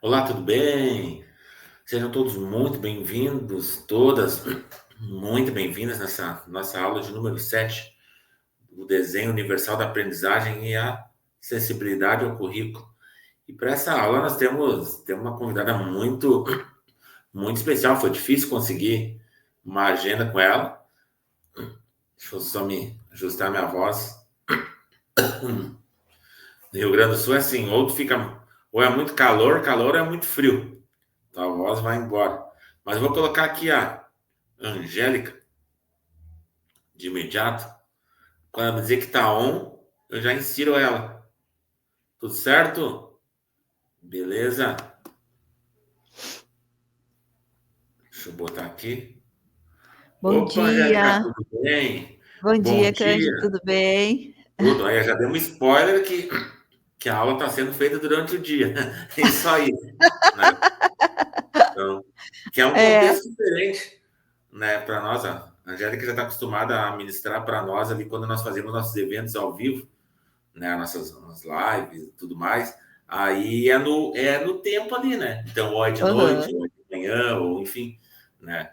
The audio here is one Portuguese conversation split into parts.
Olá, tudo bem? Sejam todos muito bem-vindos, todas muito bem-vindas nessa nossa aula de número 7, o desenho universal da aprendizagem e a sensibilidade ao currículo. E para essa aula nós temos uma convidada muito especial. Foi difícil conseguir uma agenda com ela. Deixa eu só me ajustar minha voz. No Rio Grande do Sul é assim, ou é muito calor, ou é muito frio. Então a voz vai embora. Mas eu vou colocar aqui a Angélica de imediato. Quando ela me dizer que tá on, eu já insiro ela. Tudo certo? Beleza? Deixa eu botar aqui. Bom Opa, Angélica, dia, tudo bem? bom Bom dia, dia. Cândido, tudo bem? Tudo. Aí já dei um spoiler que a aula está sendo feita durante o dia. Isso aí, né? Então, que é um É, contexto diferente, né, para nós. A Angélica já está acostumada a ministrar para nós ali quando nós fazemos nossos eventos ao vivo, né, nossas lives e tudo mais. Aí é no tempo ali, né? Então, ou é de aham, noite, ou é de manhã, ou enfim, né?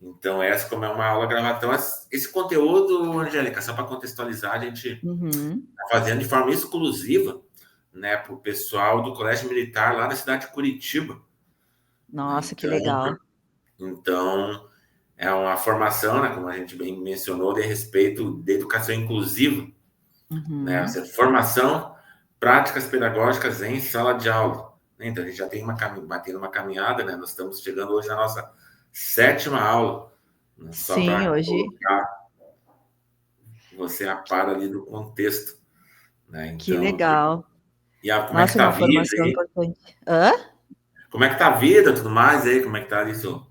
Então, essa como é uma aula gravada. Então, esse conteúdo, Angélica, só para contextualizar, a gente uhum. está fazendo de forma exclusiva, né, para o pessoal do Colégio Militar lá da cidade de Curitiba, né? Nossa, que Então, legal. então, é uma formação, né, como a gente bem mencionou, de respeito de educação inclusiva, né? Uhum. Essa formação, práticas pedagógicas em sala de aula. Então, a gente já tem batendo uma caminhada, né? Nós estamos chegando hoje na nossa sétima aula, né? Só Sim, para hoje, colocar você a par ali do contexto, né? que Então, legal. como é que Nossa, tá a uma vida formação aí? importante. Hã? Como é que tá a vida, tudo mais aí? Como é que tá isso?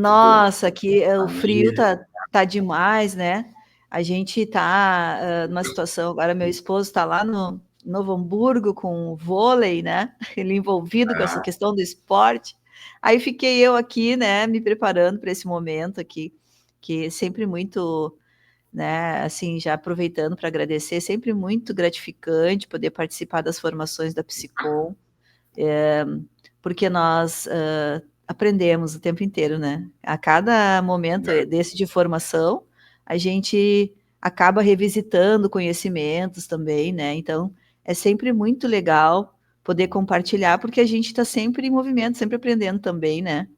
Tipo, Nossa, aqui o frio família? tá demais, né? A gente tá numa situação, agora meu esposo está lá no Novo Hamburgo com o vôlei, né? Ele envolvido com essa Ah, questão do esporte. Aí fiquei eu aqui, né, me preparando para esse momento aqui, que é sempre muito, né, assim, já aproveitando para agradecer, sempre muito gratificante poder participar das formações da Psicom, porque nós aprendemos o tempo inteiro, né? A cada momento desse de formação, a gente acaba revisitando conhecimentos também, né? Então, é sempre muito legal poder compartilhar, porque a gente está sempre em movimento, sempre aprendendo também, né?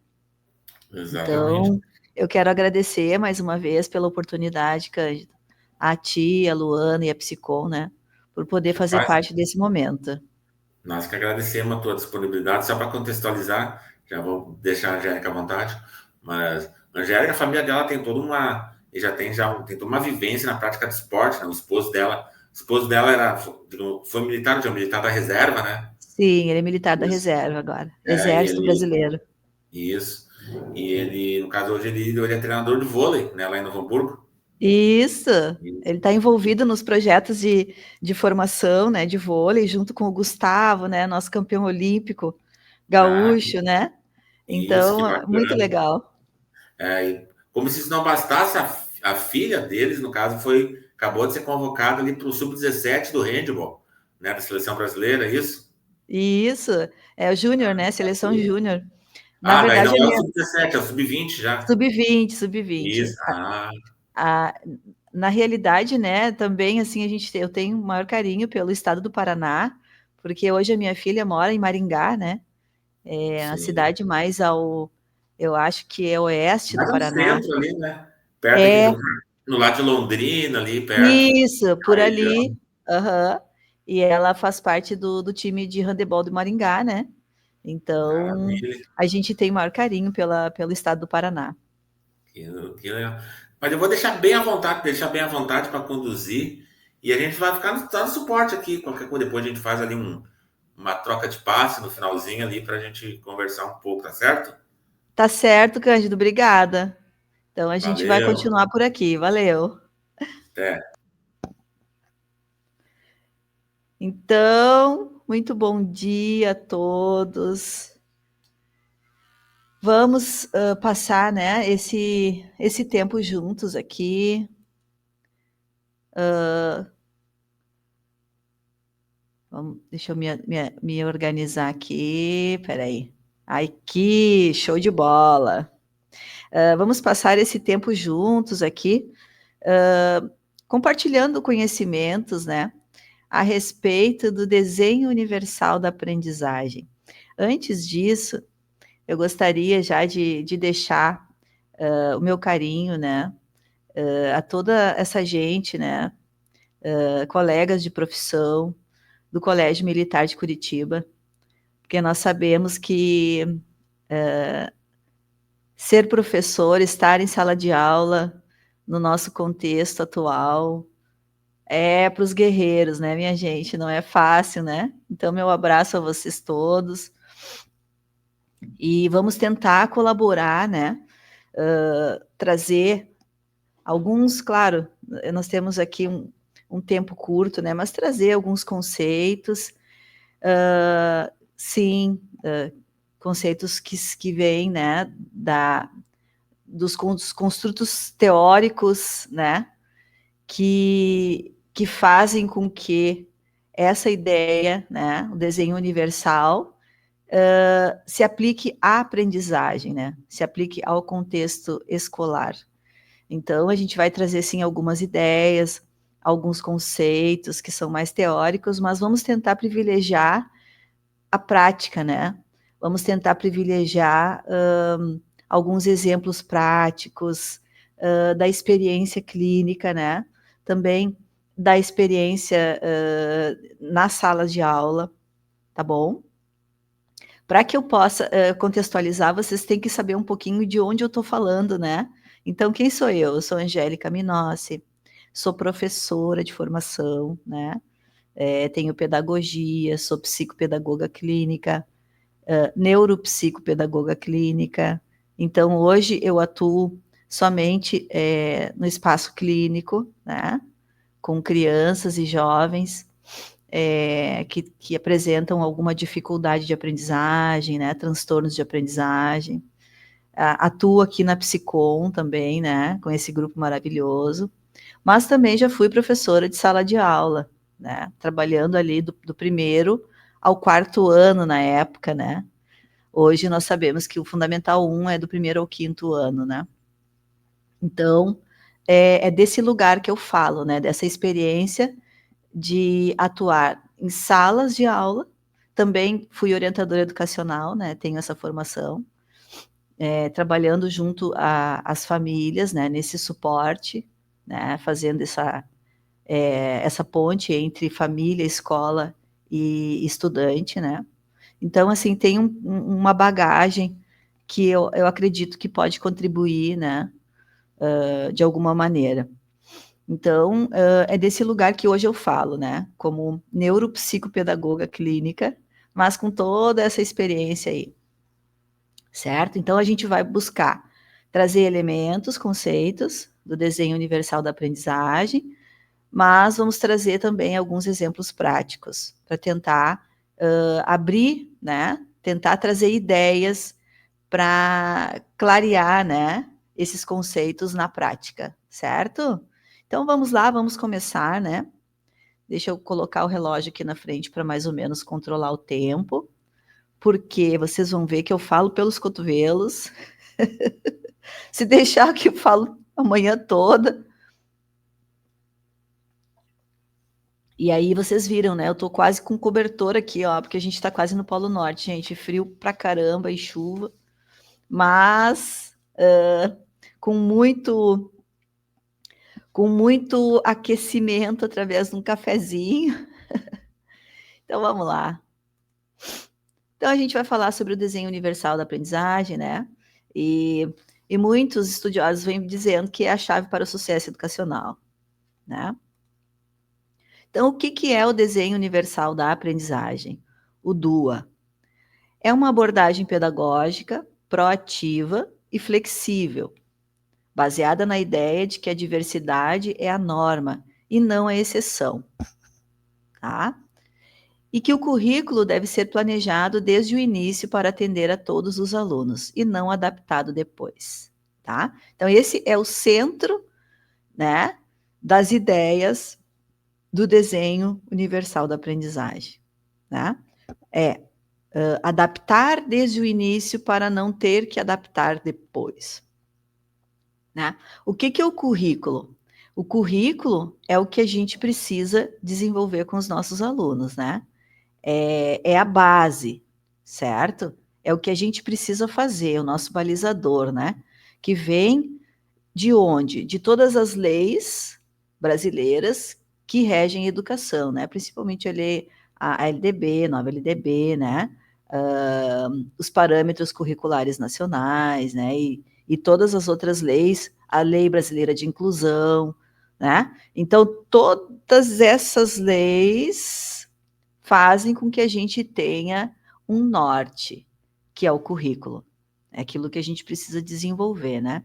exatamente. Então, eu quero agradecer mais uma vez pela oportunidade, Cândido, a ti, a Luana e a Psicom, né? Por poder fazer Mas parte desse momento. nós que agradecemos a tua disponibilidade, só para contextualizar, já vou deixar a Angélica à vontade, mas a Angélica, a família dela tem toda uma, e tem toda uma vivência na prática de esporte, né? O esposo dela foi militar, já militar da reserva, né? Sim, ele é militar da Isso. reserva agora. É, e Exército ele, Brasileiro. isso. E ele, no caso, hoje ele é treinador de vôlei, né, lá em Novo Hamburgo. Isso. Ele está envolvido nos projetos de formação, né, de vôlei, junto com o Gustavo, né, nosso campeão olímpico Ah, gaúcho, né? isso, que Então, muito bacana. legal. E como se isso não bastasse, a filha deles, no caso, acabou de ser convocada ali para o sub-17 do handball, né, da seleção brasileira, é isso? Isso. É o júnior, né? Seleção júnior. Na Daí verdade, não a é o minha sub-17, é o sub-20 já. sub-20, sub-20. Isso. A, na realidade, né, também assim eu tenho o maior carinho pelo estado do Paraná, porque hoje a minha filha mora em Maringá, né? É a Sim. cidade mais eu acho que é oeste do Mais no Paraná. centro ali, né? Perto aqui É, no lado de Londrina, ali perto, isso, por na região. ali. Aham. E ela faz parte do time de handebol do Maringá, né? Então, Maravilha. a gente tem o maior carinho pelo estado do Paraná. Que legal. Mas eu vou deixar bem à vontade para conduzir e a gente vai ficar no suporte aqui. Qualquer coisa, depois a gente faz ali uma troca de passe no finalzinho ali para a gente conversar um pouco, tá certo? Tá certo, Cândido, obrigada. Então, a gente vai Valeu, continuar por aqui. Valeu. até. Então, muito bom dia a todos. Vamos passar, né, esse tempo juntos aqui. Deixa eu me organizar aqui. Peraí. Aqui, show de bola. Vamos passar esse tempo juntos aqui, compartilhando conhecimentos, né, a respeito do desenho universal da aprendizagem. Antes disso, eu gostaria já de deixar o meu carinho, né, a toda essa gente, né, colegas de profissão do Colégio Militar de Curitiba, porque nós sabemos que ser professor, estar em sala de aula, no nosso contexto atual, é para os guerreiros, né, minha gente? Não é fácil, né? Então, meu abraço a vocês todos. E vamos tentar colaborar, né? Trazer alguns, claro, nós temos aqui um tempo curto, né? Mas trazer alguns conceitos, sim, conceitos que vêm, né? Dos construtos teóricos, né? Que fazem com que essa ideia, né? O desenho universal se aplique à aprendizagem, né? Se aplique ao contexto escolar. Então, a gente vai trazer, sim, algumas ideias, alguns conceitos que são mais teóricos, mas vamos tentar privilegiar a prática, né? Vamos tentar privilegiar alguns exemplos práticos da experiência clínica, né? Também da experiência nas salas de aula, tá bom? Para que eu possa contextualizar, vocês têm que saber um pouquinho de onde eu estou falando, né? Então, quem sou eu? Eu sou Angélica Minossi, sou professora de formação, né? Tenho pedagogia, sou psicopedagoga clínica, neuropsicopedagoga clínica. Então, hoje eu atuo somente no espaço clínico, né? Com crianças e jovens, que apresentam alguma dificuldade de aprendizagem, né, transtornos de aprendizagem. Atuo aqui na Psicom também, né, com esse grupo maravilhoso, mas também já fui professora de sala de aula, né, trabalhando ali do primeiro ao quarto ano na época, né. Hoje nós sabemos que o Fundamental 1 é do primeiro ao quinto ano, né. Então, é desse lugar que eu falo, né, dessa experiência de atuar em salas de aula. Também fui orientadora educacional, né, tenho essa formação, trabalhando junto às famílias, né, nesse suporte, né, fazendo essa ponte entre família, escola e estudante, né. Então, assim, tem uma bagagem que eu acredito que pode contribuir, né, de alguma maneira. Então, é desse lugar que hoje eu falo, né, como neuropsicopedagoga clínica, mas com toda essa experiência aí, certo? Então, a gente vai buscar trazer elementos, conceitos do desenho universal da aprendizagem, mas vamos trazer também alguns exemplos práticos para tentar abrir, né, tentar trazer ideias para clarear, né, esses conceitos na prática, certo? Então vamos lá, vamos começar, né? Deixa eu colocar o relógio aqui na frente para mais ou menos controlar o tempo, porque vocês vão ver que eu falo pelos cotovelos. Se deixar que eu falo a manhã toda. E aí vocês viram, né? Eu tô quase com cobertor aqui, ó, porque a gente tá quase no Polo Norte, gente. Frio pra caramba e chuva, mas com muito aquecimento através de um cafezinho. Então vamos lá. Então a gente vai falar sobre o desenho universal da aprendizagem, né? E muitos estudiosos vêm dizendo que é a chave para o sucesso educacional, né? Então, o que é o desenho universal da aprendizagem? O DUA. É uma abordagem pedagógica, proativa e flexível, baseada na ideia de que a diversidade é a norma e não a exceção, tá? E que o currículo deve ser planejado desde o início para atender a todos os alunos e não adaptado depois, tá? Então, esse é o centro, né, das ideias do desenho universal da aprendizagem, né? Adaptar desde o início para não ter que adaptar depois, né? O que é o currículo? O currículo é o que a gente precisa desenvolver com os nossos alunos, né? É a base, certo? É o que a gente precisa fazer, o nosso balizador, né? Que vem de onde? De todas as leis brasileiras que regem a educação, né? Principalmente a LDB, nova LDB, né? Os parâmetros curriculares nacionais, né? E todas as outras leis, a Lei Brasileira de Inclusão, né? Então, todas essas leis fazem com que a gente tenha um norte, que é o currículo. É aquilo que a gente precisa desenvolver, né?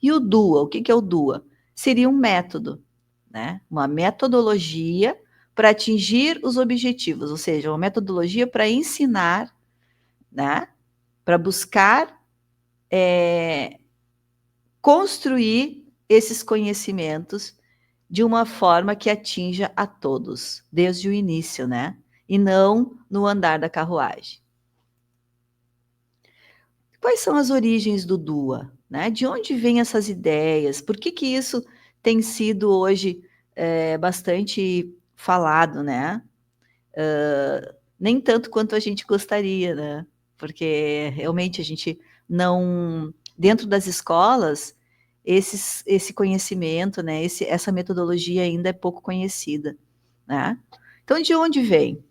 E o DUA, o que é o DUA? Seria um método, né? Uma metodologia para atingir os objetivos, ou seja, uma metodologia para ensinar, né? Para buscar construir esses conhecimentos de uma forma que atinja a todos, desde o início, né? E não no andar da carruagem. Quais são as origens do DUA? Né? De onde vêm essas ideias? Por que isso tem sido hoje bastante falado, né? Nem tanto quanto a gente gostaria, né? Porque realmente a gente não... Dentro das escolas, esse conhecimento, né? Essa metodologia ainda é pouco conhecida, né? Então, de onde vem?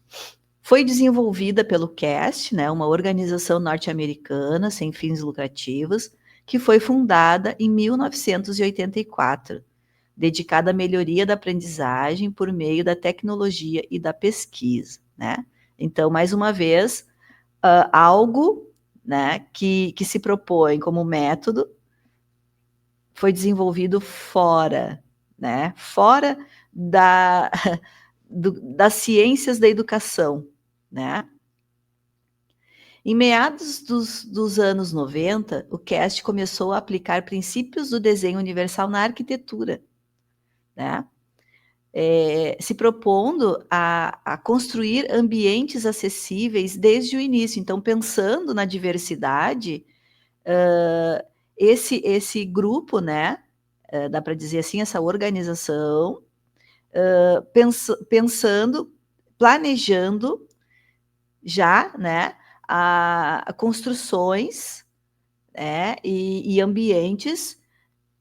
Foi desenvolvida pelo CAST, né, uma organização norte-americana sem fins lucrativos, que foi fundada em 1984, dedicada à melhoria da aprendizagem por meio da tecnologia e da pesquisa, né? Então, mais uma vez, algo, né, que se propõe como método foi desenvolvido fora, né? Fora das ciências da educação, né? Em meados dos anos 90, o CAST começou a aplicar princípios do desenho universal na arquitetura, né? Se propondo a construir ambientes acessíveis desde o início. Então, pensando na diversidade, esse grupo, né? Dá para dizer assim, essa organização, pensando, planejando já, né? A construções, e ambientes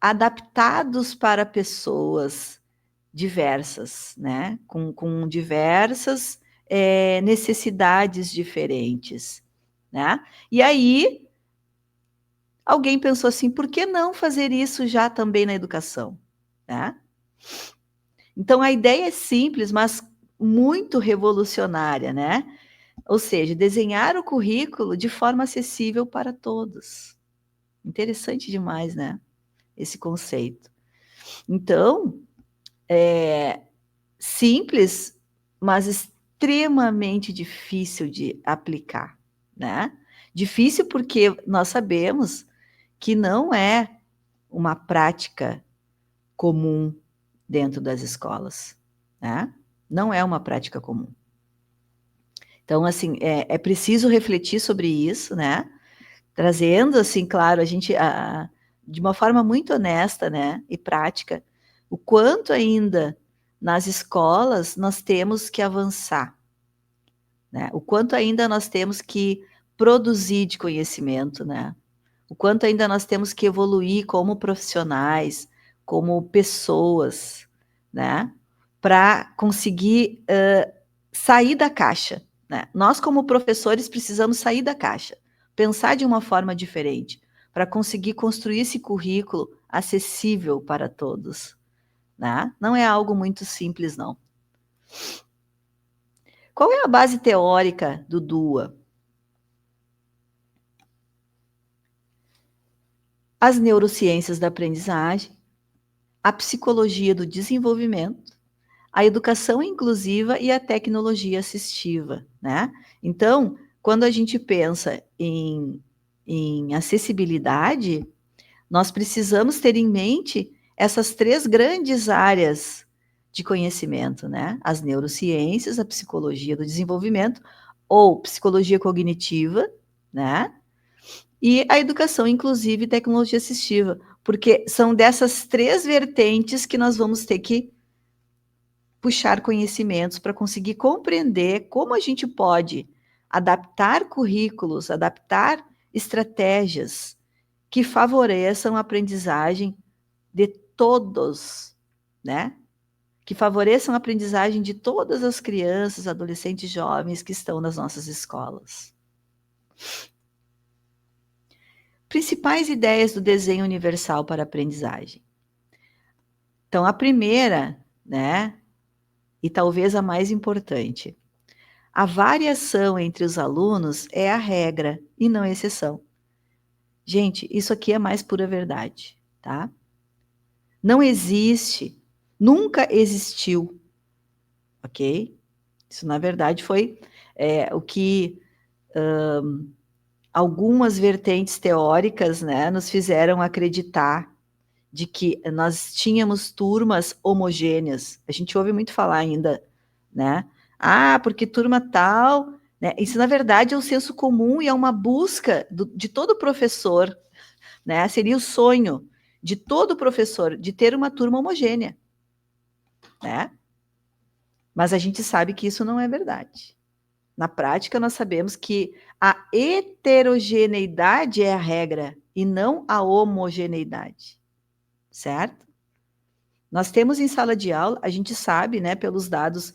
adaptados para pessoas diversas, né? Com diversas necessidades diferentes, né? E aí alguém pensou assim, por que não fazer isso já também na educação, né? Então a ideia é simples, mas muito revolucionária, né? Ou seja, desenhar o currículo de forma acessível para todos. Interessante demais, né? Esse conceito. Então, simples, mas extremamente difícil de aplicar, né? Difícil porque nós sabemos que não é uma prática comum dentro das escolas, né? Não é uma prática comum. Então, assim, é preciso refletir sobre isso, né? Trazendo, assim, claro, a gente, de uma forma muito honesta, né, e prática, o quanto ainda nas escolas nós temos que avançar, né? O quanto ainda nós temos que produzir de conhecimento, né? O quanto ainda nós temos que evoluir como profissionais, como pessoas, né? Para conseguir sair da caixa, né? Nós, como professores, precisamos sair da caixa, pensar de uma forma diferente, para conseguir construir esse currículo acessível para todos, né? Não é algo muito simples, não. Qual é a base teórica do DUA? As neurociências da aprendizagem, a psicologia do desenvolvimento, a educação inclusiva e a tecnologia assistiva, né? Então, quando a gente pensa em acessibilidade, nós precisamos ter em mente essas três grandes áreas de conhecimento, né? As neurociências, a psicologia do desenvolvimento ou psicologia cognitiva, né? E a educação inclusiva e tecnologia assistiva, porque são dessas 3 vertentes que nós vamos ter que puxar conhecimentos para conseguir compreender como a gente pode adaptar currículos, adaptar estratégias que favoreçam a aprendizagem de todos, né? Que favoreçam a aprendizagem de todas as crianças, adolescentes, jovens que estão nas nossas escolas. Principais ideias do desenho universal para a aprendizagem. Então, a primeira, né, e talvez a mais importante, a variação entre os alunos é a regra e não a exceção. Gente, isso aqui é a mais pura verdade, tá? Não existe, nunca existiu, ok? Isso, na verdade, foi o que algumas vertentes teóricas, né, nos fizeram acreditar de que nós tínhamos turmas homogêneas. A gente ouve muito falar ainda, né? Ah, porque turma tal, né? Isso, na verdade, é um senso comum e é uma busca de todo professor, né? Seria o sonho de todo professor de ter uma turma homogênea, né? Mas a gente sabe que isso não é verdade. Na prática, nós sabemos que a heterogeneidade é a regra e não a homogeneidade, certo? Nós temos em sala de aula, a gente sabe, né, pelos dados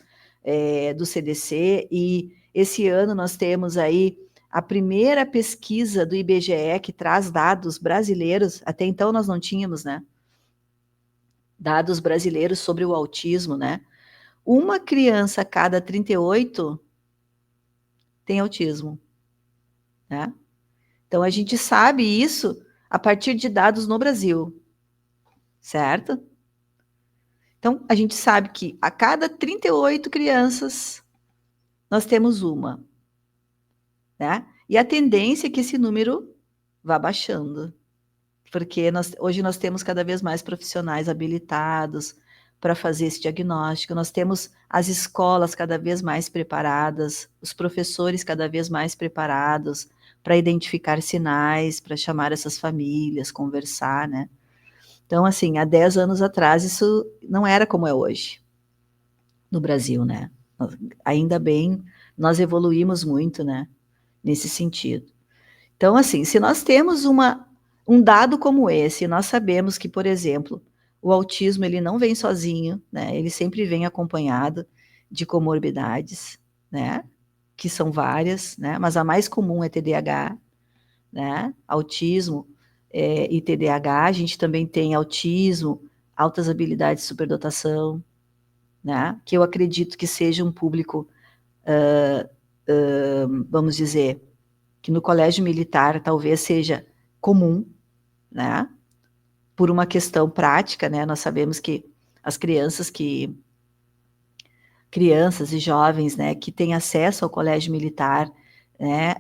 do CDC, e esse ano nós temos aí a primeira pesquisa do IBGE que traz dados brasileiros, até então nós não tínhamos, né, dados brasileiros sobre o autismo, né? Uma criança a cada 38 tem autismo, né? Então, a gente sabe isso a partir de dados no Brasil, certo? Então, a gente sabe que a cada 38 crianças, nós temos uma, né? E a tendência é que esse número vá baixando, porque hoje nós temos cada vez mais profissionais habilitados para fazer esse diagnóstico, nós temos as escolas cada vez mais preparadas, os professores cada vez mais preparados para identificar sinais, para chamar essas famílias, conversar, né? Então, assim, há 10 anos atrás, isso não era como é hoje no Brasil, né? Ainda bem, nós evoluímos muito, né? Nesse sentido. Então, assim, se nós temos um dado como esse, nós sabemos que, por exemplo, o autismo, ele não vem sozinho, né? Ele sempre vem acompanhado de comorbidades, né? Que são várias, né? Mas a mais comum é TDAH, né? Autismo e TDAH. A gente também tem autismo, altas habilidades de superdotação, né? Que eu acredito que seja um público, vamos dizer, que no colégio militar talvez seja comum, né? Por uma questão prática, né? Nós sabemos que as crianças e jovens, né, que têm acesso ao colégio militar, né,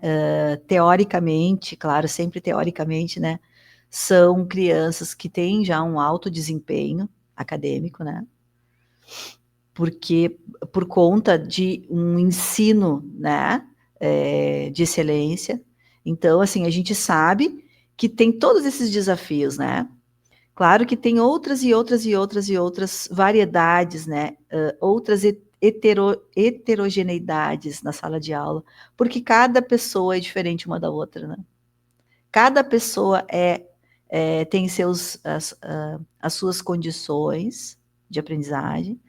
teoricamente, claro, sempre teoricamente, né, são crianças que têm já um alto desempenho acadêmico, né, porque por conta de um ensino, né, de excelência. Então, assim, a gente sabe que tem todos esses desafios, né? Claro que tem outras e outras e outras e outras variedades, né? Outras heterogeneidades na sala de aula, porque cada pessoa é diferente uma da outra, né? Cada pessoa tem as suas condições de aprendizagem,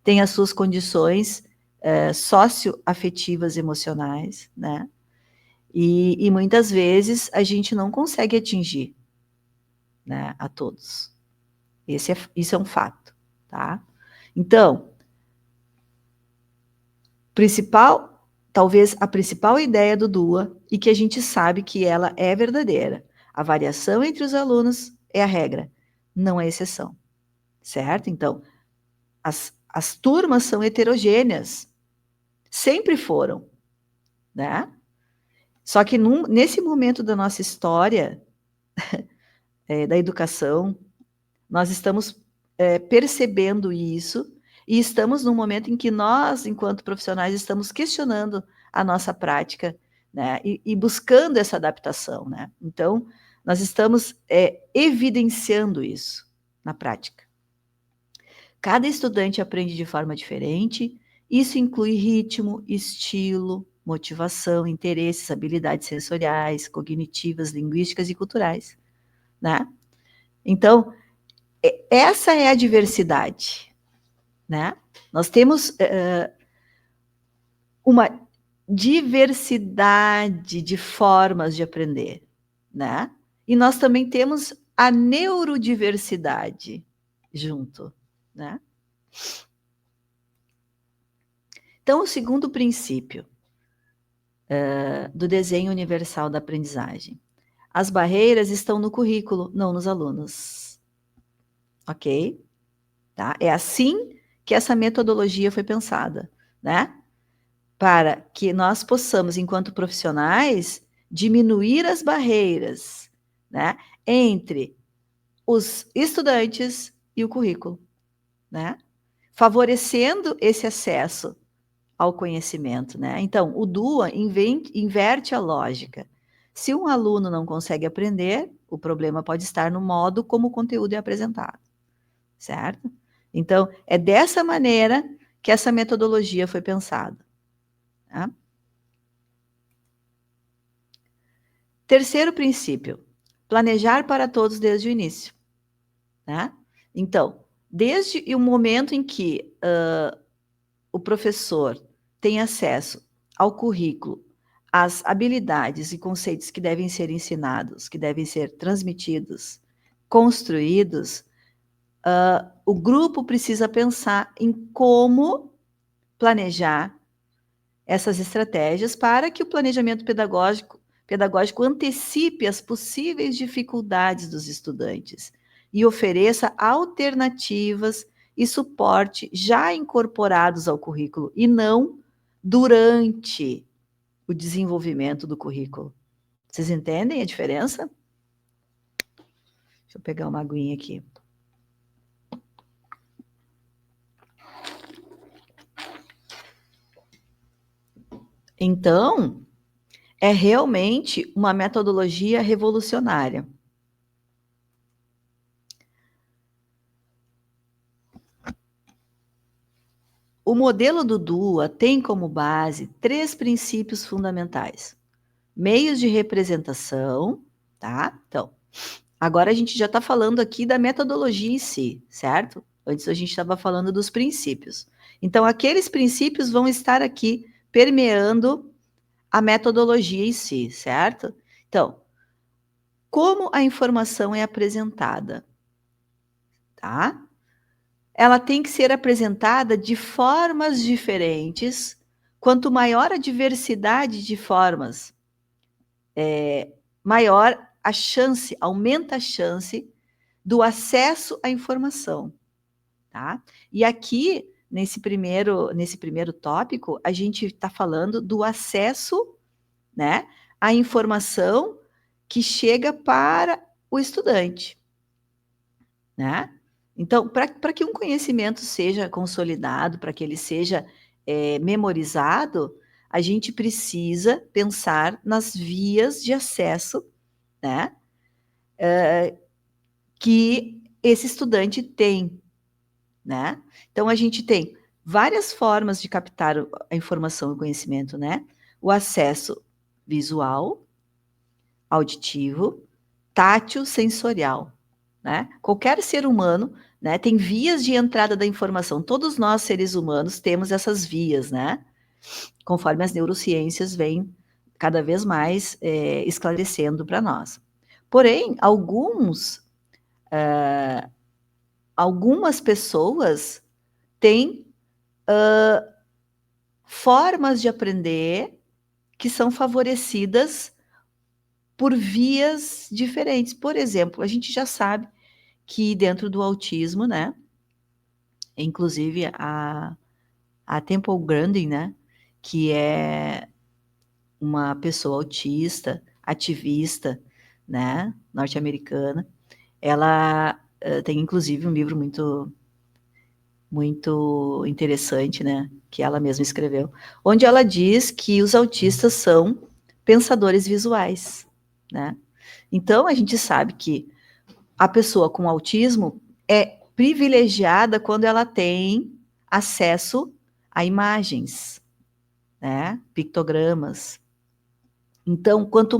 tem as suas condições socioafetivas emocionais, né? E muitas vezes a gente não consegue atingir, né, a todos. Isso é um fato, tá? Então, talvez a principal ideia do DUA, e que a gente sabe que ela é verdadeira, a variação entre os alunos é a regra, não é exceção, certo? Então, as turmas são heterogêneas, sempre foram, né? Só que nesse momento da nossa história, da educação, nós estamos percebendo isso, E estamos num momento em que nós, enquanto profissionais, estamos questionando a nossa prática, né? E buscando essa adaptação, né? Então, nós estamos evidenciando isso na prática. Cada estudante aprende de forma diferente, isso inclui ritmo, estilo, motivação, interesses, habilidades sensoriais, cognitivas, linguísticas e culturais, né? Então, essa é a diversidade, né? Nós temos uma diversidade de formas de aprender, né? E nós também temos a neurodiversidade junto, né? Então, o segundo princípio do desenho universal da aprendizagem. As barreiras estão no currículo, não nos alunos. Ok? Tá? É assim que essa metodologia foi pensada, né? Para que nós possamos, enquanto profissionais, diminuir as barreiras, né? Entre os estudantes e o currículo, né? Favorecendo esse acesso ao conhecimento, né? Então, o DUA inverte a lógica. Se um aluno não consegue aprender, o problema pode estar no modo como o conteúdo é apresentado, certo? Então, é dessa maneira que essa metodologia foi pensada. Tá? Terceiro princípio, planejar para todos desde o início. Né? Então, desde o momento em que o professor tem acesso ao currículo, às habilidades e conceitos que devem ser ensinados, que devem ser transmitidos, construídos, o grupo precisa pensar em como planejar essas estratégias para que o planejamento pedagógico antecipe as possíveis dificuldades dos estudantes e ofereça alternativas e suporte já incorporados ao currículo e não durante o desenvolvimento do currículo. Vocês entendem a diferença? Deixa eu pegar uma aguinha aqui. Então, é realmente uma metodologia revolucionária. O modelo do DUA tem como base 3 princípios fundamentais. Meios de representação, tá? Então, agora a gente já está falando aqui da metodologia em si, certo? Antes a gente estava falando dos princípios. Então, aqueles princípios vão estar aqui permeando a metodologia em si, certo? Então, como a informação é apresentada, tá? Ela tem que ser apresentada de formas diferentes. Quanto maior a diversidade de formas, maior a chance, aumenta a chance do acesso à informação, tá? E aqui, nesse primeiro tópico, a gente está falando do acesso, né, à informação que chega para o estudante, né? Então, para que um conhecimento seja consolidado, para que ele seja memorizado, a gente precisa pensar nas vias de acesso, né, que esse estudante tem, né? Então, a gente tem várias formas de captar a informação e o conhecimento, né? O acesso visual, auditivo, tátil, sensorial, né? Qualquer ser humano, né, tem vias de entrada da informação. Todos nós, seres humanos, temos essas vias, né? Conforme as neurociências vêm cada vez mais esclarecendo para nós. Porém, algumas pessoas têm formas de aprender que são favorecidas por vias diferentes. Por exemplo, a gente já sabe que dentro do autismo, né, inclusive a Temple Grandin, né, que é uma pessoa autista, ativista, né, norte-americana, ela tem inclusive um livro muito muito interessante, né? Que ela mesma escreveu, onde ela diz que os autistas são pensadores visuais, né? Então, a gente sabe que a pessoa com autismo é privilegiada quando ela tem acesso a imagens, né? Pictogramas. Então, quanto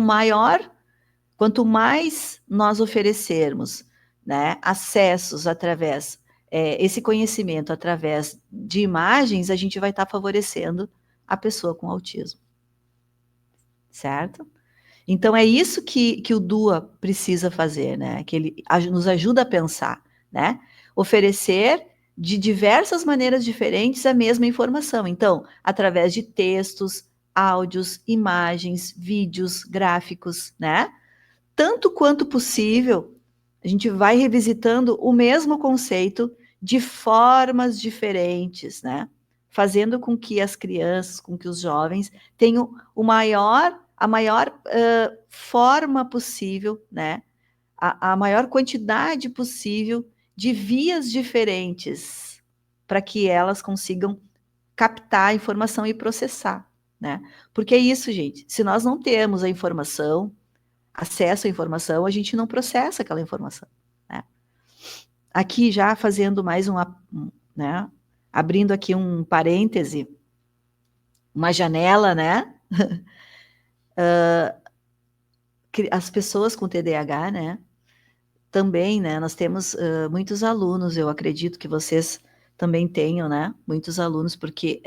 mais nós oferecermos, né, acessos através, esse conhecimento através de imagens, a gente vai estar favorecendo a pessoa com autismo, certo? Então, é isso que o DUA precisa fazer, né? Que ele nos ajuda a pensar, né? Oferecer de diversas maneiras diferentes a mesma informação. Então, através de textos, áudios, imagens, vídeos, gráficos, né? Tanto quanto possível, a gente vai revisitando o mesmo conceito de formas diferentes, né? Fazendo com que as crianças, com que os jovens tenham a maior forma possível, né? A maior quantidade possível de vias diferentes para que elas consigam captar a informação e processar, né? Porque é isso, gente. Se nós não temos a informação, acesso à informação, a gente não processa aquela informação, né? Aqui já fazendo mais né? Abrindo aqui um parêntese, uma janela, né? As pessoas com TDAH, né? Também, né? Nós temos muitos alunos, eu acredito que vocês também tenham, né? Muitos alunos, porque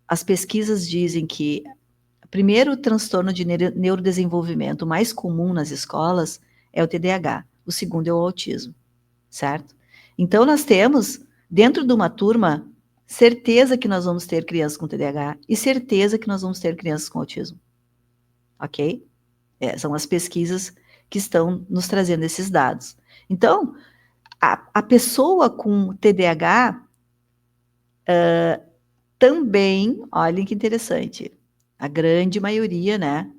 as pesquisas dizem que primeiro, o transtorno de neurodesenvolvimento mais comum nas escolas é o TDAH. O segundo é o autismo, certo? Então, nós temos, dentro de uma turma, certeza que nós vamos ter crianças com TDAH e certeza que nós vamos ter crianças com autismo. Ok? São as pesquisas que estão nos trazendo esses dados. Então, a pessoa com TDAH também, olhem que interessante, a grande maioria, né?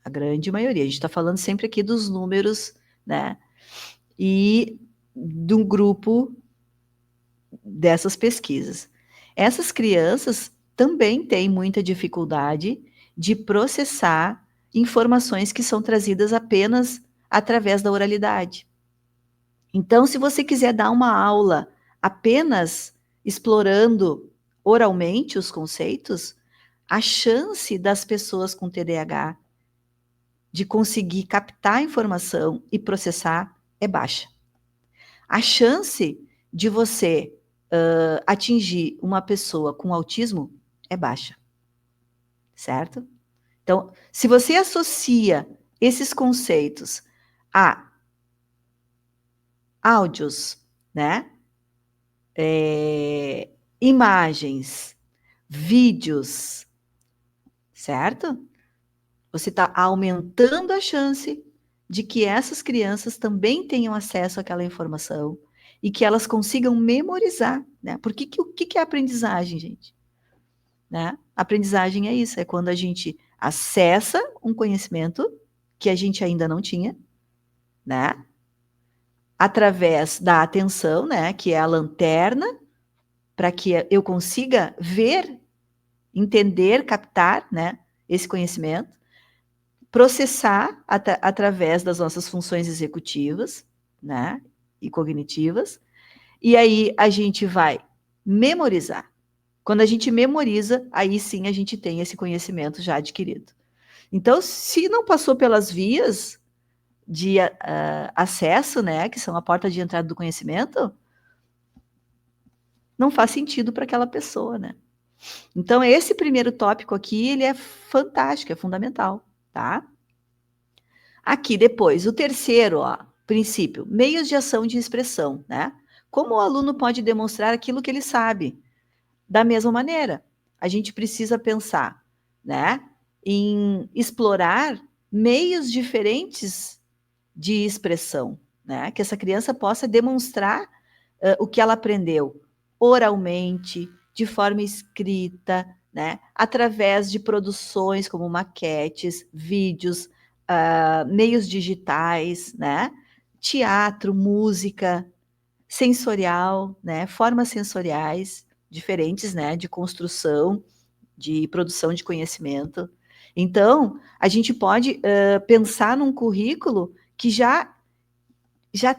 A grande maioria. A gente está falando sempre aqui dos números, né? E de um grupo dessas pesquisas. Essas crianças também têm muita dificuldade de processar informações que são trazidas apenas através da oralidade. Então, se você quiser dar uma aula apenas explorando oralmente os conceitos, a chance das pessoas com TDAH de conseguir captar a informação e processar é baixa. A chance de você atingir uma pessoa com autismo é baixa, certo? Então, se você associa esses conceitos a áudios, né? Imagens, vídeos, certo? Você está aumentando a chance de que essas crianças também tenham acesso àquela informação e que elas consigam memorizar, né? Porque o que é aprendizagem, gente? Né? Aprendizagem é isso, é quando a gente acessa um conhecimento que a gente ainda não tinha, né? Através da atenção, né? Que é a lanterna, para que eu consiga ver, entender, captar, né? Esse conhecimento, processar através das nossas funções executivas, né? E cognitivas, e aí a gente vai memorizar. Quando a gente memoriza, aí sim a gente tem esse conhecimento já adquirido. Então, se não passou pelas vias de acesso, né, que são a porta de entrada do conhecimento, não faz sentido para aquela pessoa, né? Então, esse primeiro tópico aqui, ele é fantástico, é fundamental, tá? Aqui, depois, o terceiro, ó, princípio, meios de ação de expressão, né? Como o aluno pode demonstrar aquilo que ele sabe? Da mesma maneira, a gente precisa pensar, né, em explorar meios diferentes de expressão, né, que essa criança possa demonstrar o que ela aprendeu oralmente, de forma escrita, né, através de produções como maquetes, vídeos, meios digitais, né, teatro, música, sensorial, né? Formas sensoriais diferentes, né? De construção, de produção de conhecimento. Então, a gente pode pensar num currículo que já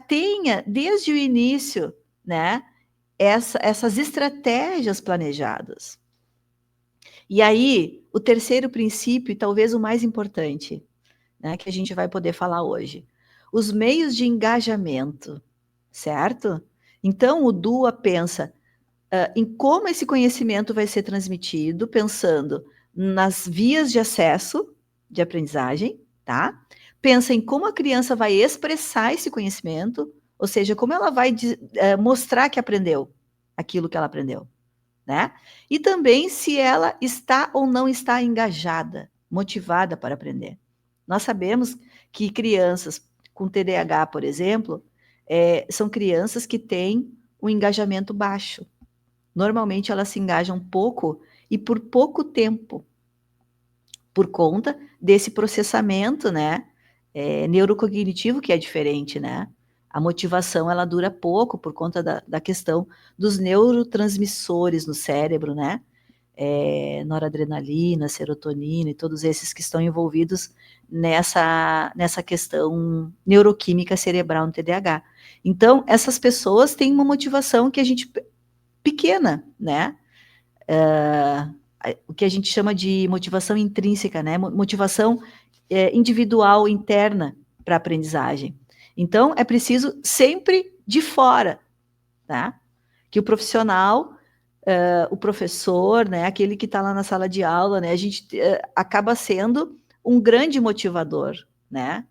tenha, desde o início, né? Essas estratégias planejadas. E aí, o terceiro princípio, e talvez o mais importante, né, que a gente vai poder falar hoje, os meios de engajamento, certo? Então, o DUA pensa em como esse conhecimento vai ser transmitido, pensando nas vias de acesso de aprendizagem, tá? Pensa em como a criança vai expressar esse conhecimento, ou seja, como ela vai mostrar que aprendeu aquilo que ela aprendeu, né? E também se ela está ou não está engajada, motivada para aprender. Nós sabemos que crianças com TDAH, por exemplo, são crianças que têm um engajamento baixo. Normalmente elas se engajam pouco e por pouco tempo, por conta desse processamento, né, neurocognitivo que é diferente, né? A motivação ela dura pouco por conta da questão dos neurotransmissores no cérebro, né? Noradrenalina, serotonina e todos esses que estão envolvidos nessa questão neuroquímica cerebral no TDAH. Então, essas pessoas têm uma motivação que a gente pequena, né? O que a gente chama de motivação intrínseca, né? Motivação individual interna para a aprendizagem. Então, é preciso sempre de fora, tá? Que o profissional, o professor, né? Aquele que está lá na sala de aula, né? A gente acaba sendo um grande motivador, né?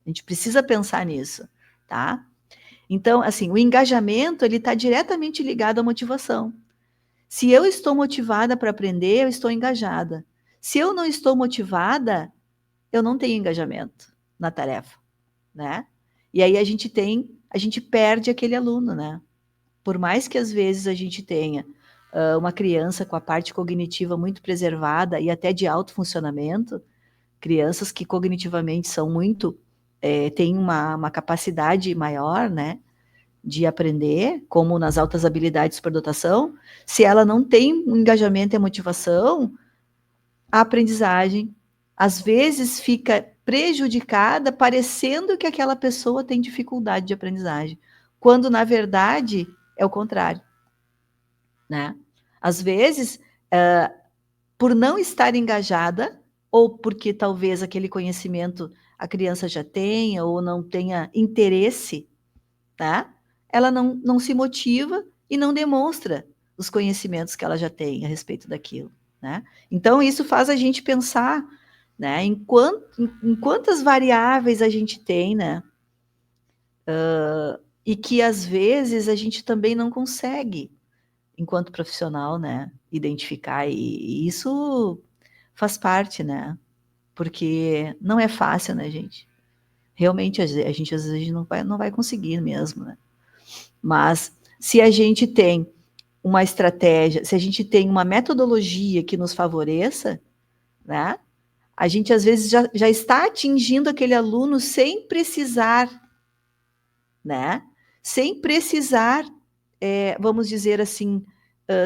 A gente precisa pensar nisso, tá? Então, assim, o engajamento, ele está diretamente ligado à motivação. Se eu estou motivada para aprender, eu estou engajada. Se eu não estou motivada, eu não tenho engajamento na tarefa, né? E aí a gente perde aquele aluno, né? Por mais que às vezes a gente tenha uma criança com a parte cognitiva muito preservada e até de alto funcionamento, crianças que cognitivamente são muito, têm uma capacidade maior, né? De aprender, como nas altas habilidades por dotação, se ela não tem um engajamento e a motivação, a aprendizagem às vezes fica prejudicada, parecendo que aquela pessoa tem dificuldade de aprendizagem, quando na verdade é o contrário, né? Às vezes, por não estar engajada, ou porque talvez aquele conhecimento a criança já tenha, ou não tenha interesse, tá? Ela não se motiva e não demonstra os conhecimentos que ela já tem a respeito daquilo, né? Então, isso faz a gente pensar, né? Em quantas variáveis a gente tem, né? E que, às vezes, a gente também não consegue, enquanto profissional, né? Identificar. E isso faz parte, né? Porque não é fácil, né, gente? Realmente, a gente, às vezes, não vai conseguir mesmo, né? Mas se a gente tem uma estratégia, se a gente tem uma metodologia que nos favoreça, né? A gente às vezes já está atingindo aquele aluno sem precisar, né? Sem precisar, vamos dizer assim,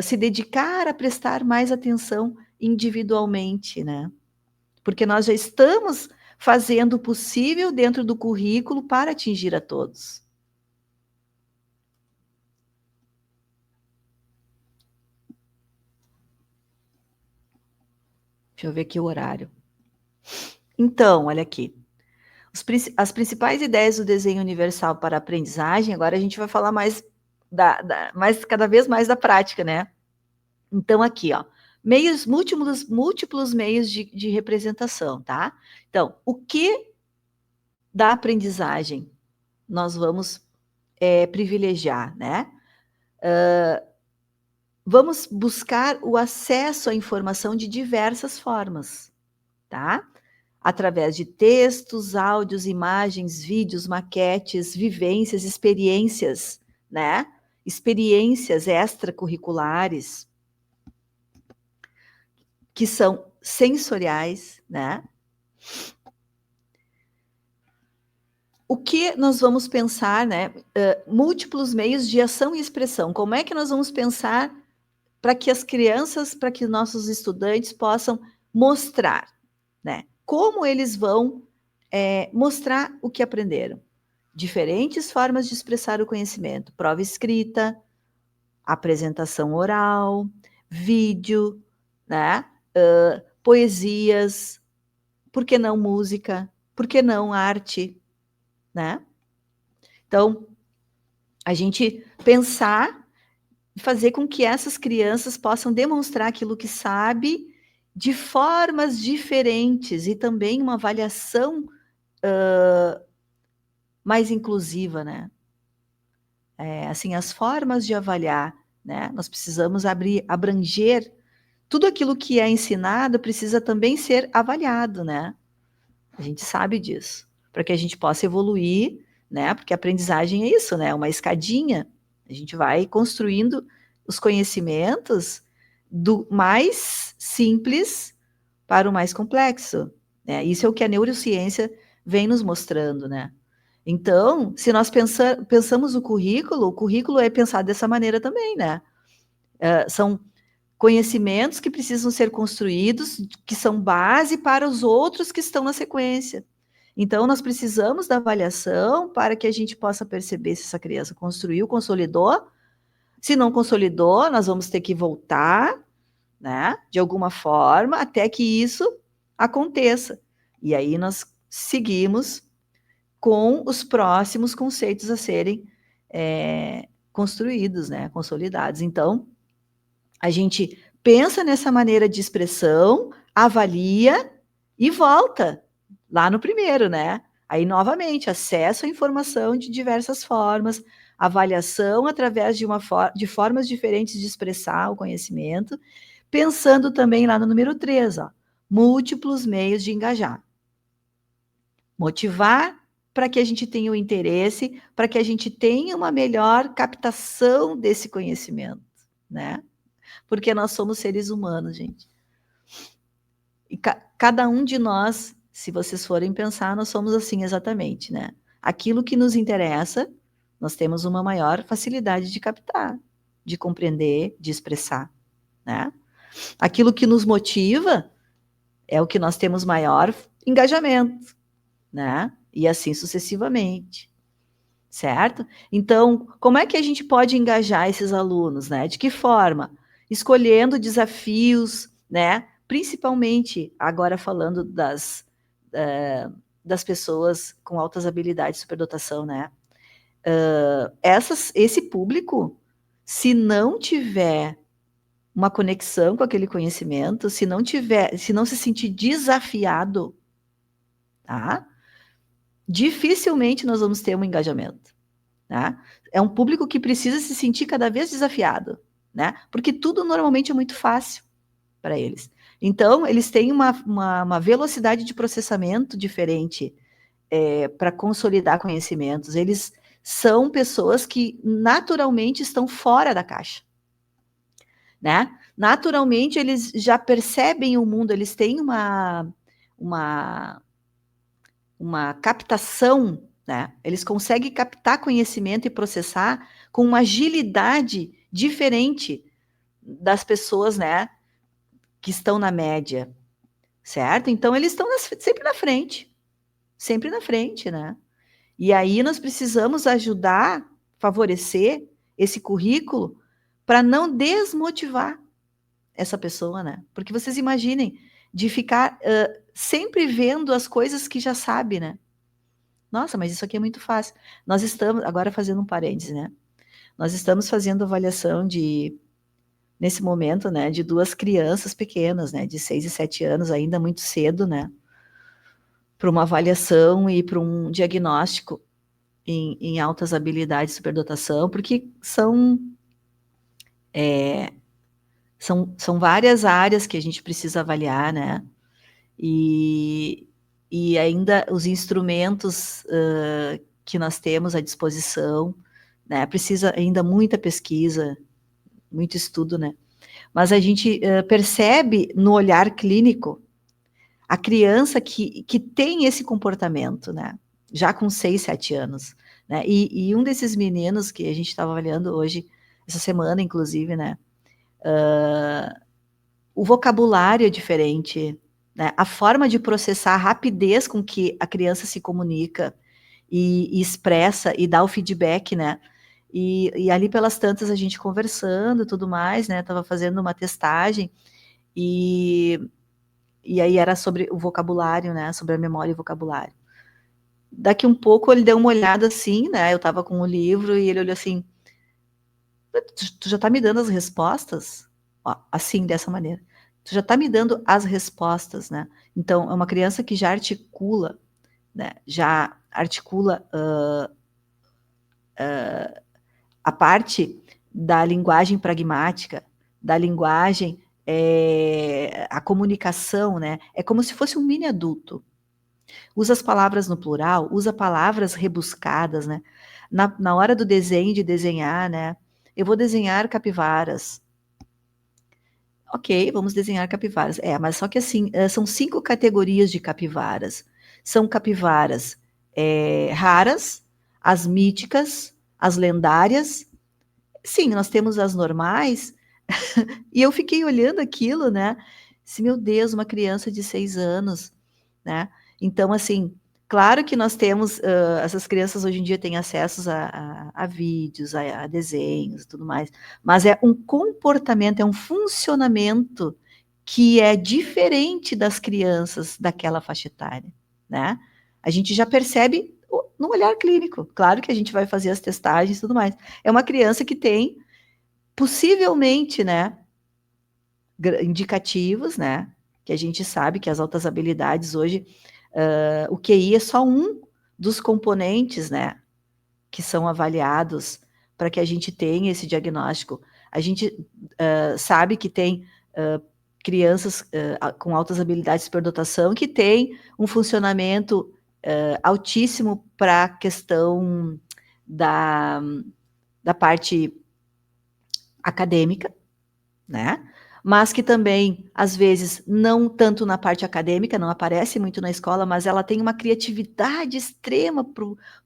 se dedicar a prestar mais atenção individualmente, né? Porque nós já estamos fazendo o possível dentro do currículo para atingir a todos. Deixa eu ver aqui o horário. Então, olha aqui. As principais ideias do desenho universal para a aprendizagem, agora a gente vai falar mais, cada vez mais da prática, né? Então, aqui, ó, múltiplos meios de representação, tá? Então, o que da aprendizagem nós vamos privilegiar, né? Vamos buscar o acesso à informação de diversas formas, tá? Através de textos, áudios, imagens, vídeos, maquetes, vivências, experiências, né? Experiências extracurriculares, que são sensoriais, né? o que nós vamos pensar, né? Múltiplos meios de ação e expressão. Como é que nós vamos pensar para que as crianças, para que nossos estudantes possam mostrar, né? Como eles vão mostrar o que aprenderam? Diferentes formas de expressar o conhecimento: prova escrita, apresentação oral, vídeo, né? Poesias, por que não música? Por que não arte, né? Então, a gente pensar, fazer com que essas crianças possam demonstrar aquilo que sabe de formas diferentes e também uma avaliação mais inclusiva, né? Assim, as formas de avaliar, né? Nós precisamos abranger tudo aquilo que é ensinado precisa também ser avaliado, né? A gente sabe disso, para que a gente possa evoluir, né? Porque a aprendizagem é isso, né? Uma escadinha. A gente vai construindo os conhecimentos do mais simples para o mais complexo, né? Isso é o que a neurociência vem nos mostrando, né? Então, se nós pensamos o currículo é pensado dessa maneira também, né? São conhecimentos que precisam ser construídos, que são base para os outros que estão na sequência. Então, nós precisamos da avaliação para que a gente possa perceber se essa criança construiu, consolidou. Se não consolidou, nós vamos ter que voltar, né, de alguma forma, até que isso aconteça. E aí nós seguimos com os próximos conceitos a serem construídos, né, consolidados. Então, a gente pensa nessa maneira de expressão, avalia e volta lá no primeiro, né? Aí, novamente, acesso à informação de diversas formas, avaliação através de formas diferentes de expressar o conhecimento, pensando também lá no número 3, ó, múltiplos meios de engajar. Motivar para que a gente tenha o interesse, para que a gente tenha uma melhor captação desse conhecimento, né? Porque nós somos seres humanos, gente. E cada um de nós, se vocês forem pensar, nós somos assim exatamente, né? Aquilo que nos interessa, nós temos uma maior facilidade de captar, de compreender, de expressar, né? Aquilo que nos motiva é o que nós temos maior engajamento, né? E assim sucessivamente, certo? Então, como é que a gente pode engajar esses alunos, né? De que forma? Escolhendo desafios, né? Principalmente agora falando das pessoas com altas habilidades de superdotação, né? Esse público, se não tiver uma conexão com aquele conhecimento, se não se sentir desafiado, tá? Dificilmente nós vamos ter um engajamento, tá? É um público que precisa se sentir cada vez desafiado, né? Porque tudo normalmente é muito fácil para eles. Então, eles têm uma velocidade de processamento diferente para consolidar conhecimentos. Eles são pessoas que naturalmente estão fora da caixa, né? Naturalmente, eles já percebem o mundo, eles têm uma captação, né? Eles conseguem captar conhecimento e processar com uma agilidade diferente das pessoas, né, que estão na média, certo? Então, eles estão sempre na frente, né? E aí nós precisamos ajudar, favorecer esse currículo para não desmotivar essa pessoa, né? Porque vocês imaginem de ficar sempre vendo as coisas que já sabe, né? Nossa, mas isso aqui é muito fácil. Nós estamos, agora fazendo um parêntese, né? Nós estamos fazendo avaliação nesse momento, né, de 2 crianças pequenas, né, de 6 e 7 anos, ainda muito cedo, né, para uma avaliação e para um diagnóstico em altas habilidades de superdotação, porque são várias áreas que a gente precisa avaliar, né, e ainda os instrumentos que nós temos à disposição, né, precisa ainda muita pesquisa, muito estudo, né, mas a gente percebe no olhar clínico a criança que tem esse comportamento, né, já com 6, 7 anos, né? E um desses meninos que a gente estava avaliando hoje, essa semana, inclusive, né? O vocabulário é diferente, né? A forma de processar, a rapidez com que a criança se comunica e expressa e dá o feedback, né? E ali pelas tantas a gente conversando e tudo mais, né? Tava fazendo uma testagem e aí era sobre o vocabulário, né? Sobre a memória e o vocabulário. Daqui um pouco ele deu uma olhada assim, né? Eu tava com o livro e ele olhou assim: tu já tá me dando as respostas? Ó, assim, dessa maneira. Tu já tá me dando as respostas, né? Então, é uma criança que já articula, né? Já articula a parte da linguagem pragmática, da linguagem, a comunicação, né? É como se fosse um mini adulto. Usa as palavras no plural, usa palavras rebuscadas, né? Na hora do desenho, de desenhar, né? Eu vou desenhar capivaras. Ok, vamos desenhar capivaras. Mas só que assim, são 5 categorias de capivaras. São capivaras raras, as míticas, as lendárias. Sim, nós temos as normais. E eu fiquei olhando aquilo, né? Meu Deus, uma criança de 6 anos, né? Então, assim, claro que nós temos, essas crianças hoje em dia têm acesso a vídeos, a desenhos e tudo mais, mas é um comportamento, é um funcionamento que é diferente das crianças daquela faixa etária, né? A gente já percebe no olhar clínico. Claro que a gente vai fazer as testagens e tudo mais. É uma criança que tem, possivelmente, né, indicativos, né? Que a gente sabe que as altas habilidades hoje, o QI é só um dos componentes, né? Que são avaliados para que a gente tenha esse diagnóstico. A gente sabe que tem crianças com altas habilidades de superdotação que têm um funcionamento altíssimo para a questão da parte acadêmica, né? Mas que também, às vezes, não tanto na parte acadêmica, não aparece muito na escola, mas ela tem uma criatividade extrema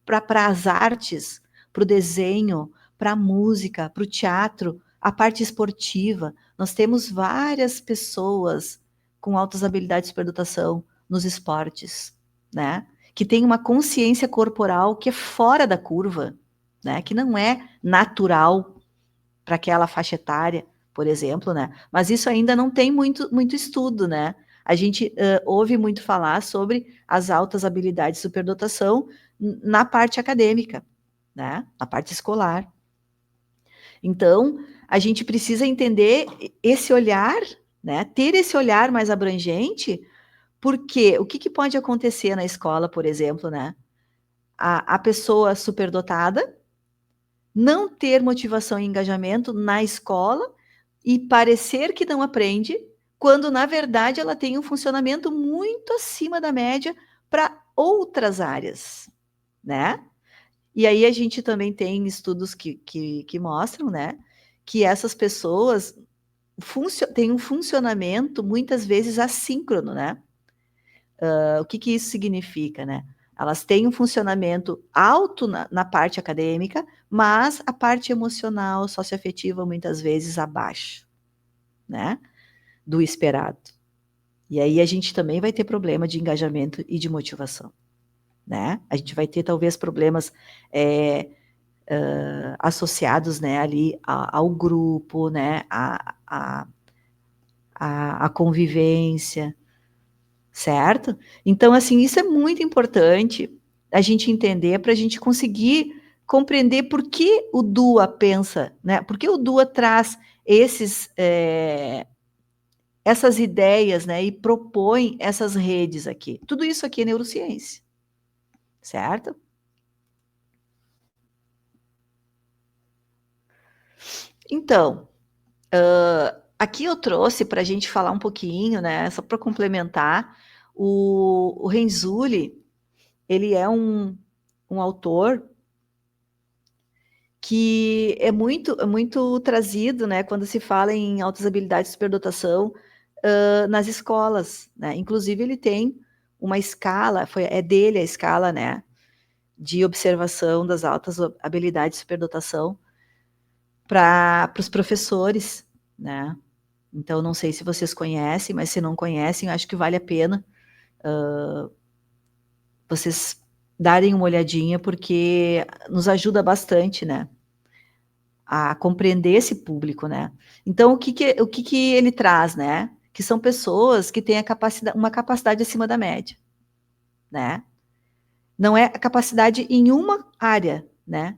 para as artes, para o desenho, para a música, para o teatro, a parte esportiva. Nós temos várias pessoas com altas habilidades de superdotação nos esportes, né? Que tem uma consciência corporal que é fora da curva, né? Que não é natural para aquela faixa etária, por exemplo, né? Mas isso ainda não tem muito estudo, né? A gente ouve muito falar sobre as altas habilidades de superdotação na parte acadêmica, né? Na parte escolar. Então, a gente precisa entender esse olhar, né? Ter esse olhar mais abrangente, porque o que pode acontecer na escola, por exemplo, né? A pessoa superdotada não ter motivação e engajamento na escola e parecer que não aprende, quando na verdade ela tem um funcionamento muito acima da média para outras áreas, né? E aí a gente também tem estudos que mostram, né, que essas pessoas têm um funcionamento muitas vezes assíncrono, né? O que isso significa, né? Elas têm um funcionamento alto na parte acadêmica, mas a parte emocional, socioafetiva, muitas vezes abaixo, né? Do esperado. E aí a gente também vai ter problema de engajamento e de motivação, né? A gente vai ter talvez problemas associados, né, ali ao grupo, né? A convivência, certo? Então, assim, isso é muito importante a gente entender para a gente conseguir compreender por que o DUA pensa, né? Por que o DUA traz essas ideias, né? E propõe essas redes aqui. Tudo isso aqui é neurociência, certo? Então, aqui eu trouxe para a gente falar um pouquinho, né? Só para complementar, o Renzulli, ele é um autor que é muito trazido, né, quando se fala em altas habilidades de superdotação nas escolas, né? Inclusive ele tem uma escala, é dele a escala, né, de observação das altas habilidades de superdotação para os professores, né? Então, não sei se vocês conhecem, mas se não conhecem, acho que vale a pena vocês darem uma olhadinha, porque nos ajuda bastante, né? A compreender esse público, né? Então, o que ele traz, né? Que são pessoas que têm uma capacidade acima da média, né? Não é a capacidade em uma área, né?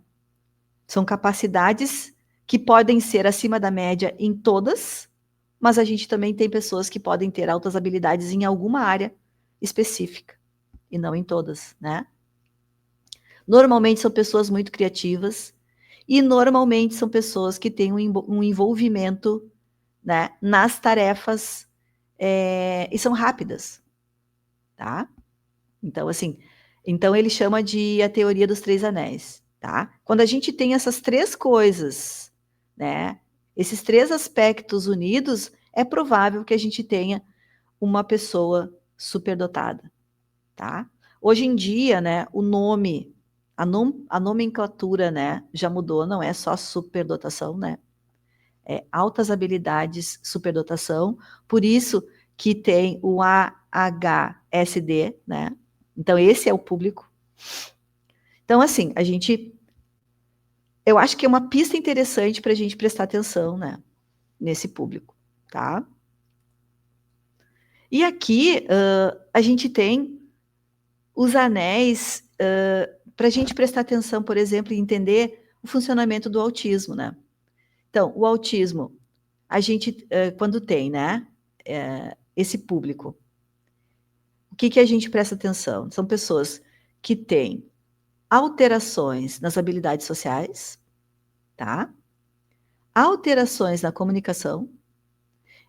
São capacidades que podem ser acima da média em todas, mas a gente também tem pessoas que podem ter altas habilidades em alguma área específica, e não em todas, né? Normalmente são pessoas muito criativas, e normalmente são pessoas que têm um envolvimento, né, nas tarefas e são rápidas, tá? Então, assim, então ele chama de a teoria dos 3 anéis, tá? Quando a gente tem essas 3 coisas, né, esses 3 aspectos unidos, é provável que a gente tenha uma pessoa superdotada, tá? Hoje em dia, né, o nome, a nomenclatura, né, já mudou, não é só superdotação, né? É altas habilidades superdotação, por isso que tem o AHSD, né? Então, esse é o público. Então, assim, eu acho que é uma pista interessante para a gente prestar atenção, né? Nesse público, tá? E aqui, a gente tem os anéis para a gente prestar atenção, por exemplo, e entender o funcionamento do autismo, né? Então, o autismo, a gente, quando tem, né? Esse público, o que a gente presta atenção? São pessoas que têm alterações nas habilidades sociais, tá? Alterações na comunicação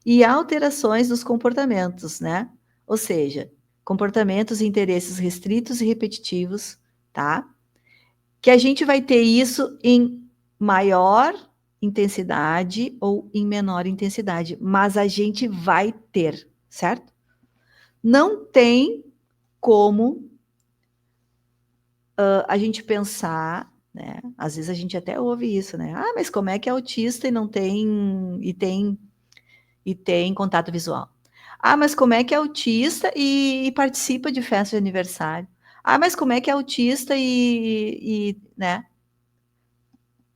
e alterações nos comportamentos, né? Ou seja, comportamentos e interesses restritos e repetitivos, tá? Que a gente vai ter isso em maior intensidade ou em menor intensidade, mas a gente vai ter, certo? Não tem como a gente pensar, né? Às vezes a gente até ouve isso, né? Ah, mas como é que é autista e não tem e tem contato visual? Ah, mas como é que é autista e participa de festa de aniversário? Ah, mas como é que é autista né?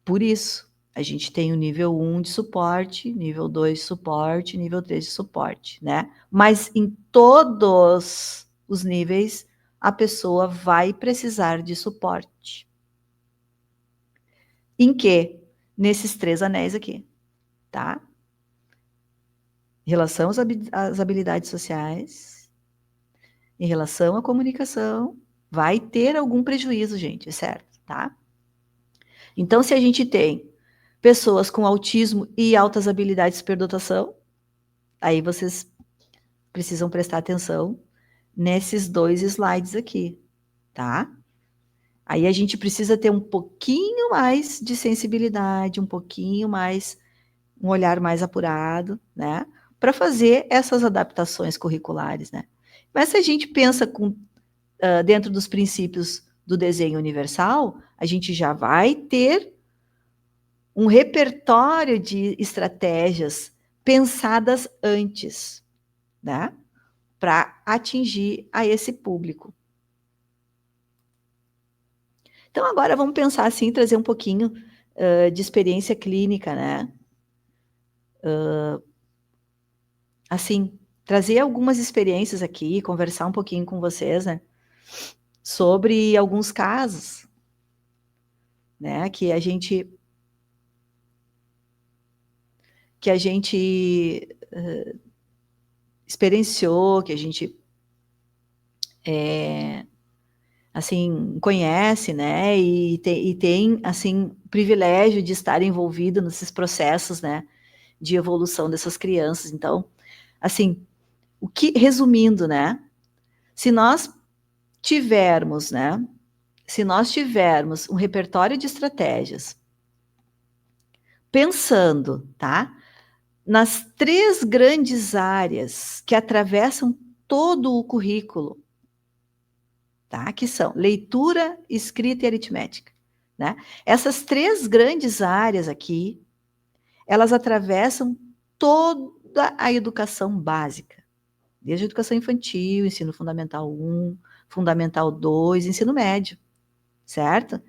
Por isso, a gente tem o nível 1 de suporte, nível 2 de suporte, nível 3 de suporte, né? Mas em todos os níveis, a pessoa vai precisar de suporte. Em que? Nesses 3 anéis aqui, tá? Em relação às habilidades sociais, em relação à comunicação, vai ter algum prejuízo, gente, é certo, tá? Então, se a gente tem pessoas com autismo e altas habilidades de superdotação, aí vocês precisam prestar atenção nesses 2 slides aqui, tá? Aí a gente precisa ter um pouquinho mais de sensibilidade, um pouquinho mais, um olhar mais apurado, né? Para fazer essas adaptações curriculares, né? Mas se a gente pensa dentro dos princípios do desenho universal, a gente já vai ter um repertório de estratégias pensadas antes, né? Para atingir a esse público. Então, agora vamos pensar assim, trazer um pouquinho de experiência clínica, né? Assim, trazer algumas experiências aqui, conversar um pouquinho com vocês, né? Sobre alguns casos, né? Que a gente experienciou, que a gente assim, conhece, né, e tem, assim, o privilégio de estar envolvido nesses processos, né, de evolução dessas crianças. Então, assim, resumindo, né, se nós tivermos um repertório de estratégias, pensando, tá, nas 3 grandes áreas que atravessam todo o currículo, tá? Que são leitura, escrita e aritmética, né? Essas 3 grandes áreas aqui, elas atravessam toda a educação básica, desde a educação infantil, ensino fundamental 1, fundamental 2, ensino médio, certo?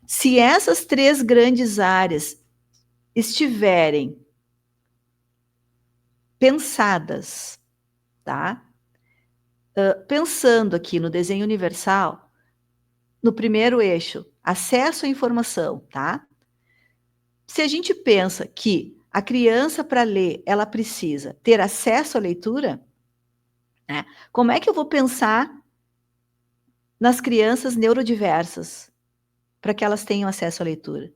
Se essas 3 grandes áreas estiverem pensadas, tá? Pensando aqui no desenho universal, no primeiro eixo, acesso à informação, tá? Se a gente pensa que a criança, para ler, ela precisa ter acesso à leitura, né? Como é que eu vou pensar nas crianças neurodiversas para que elas tenham acesso à leitura?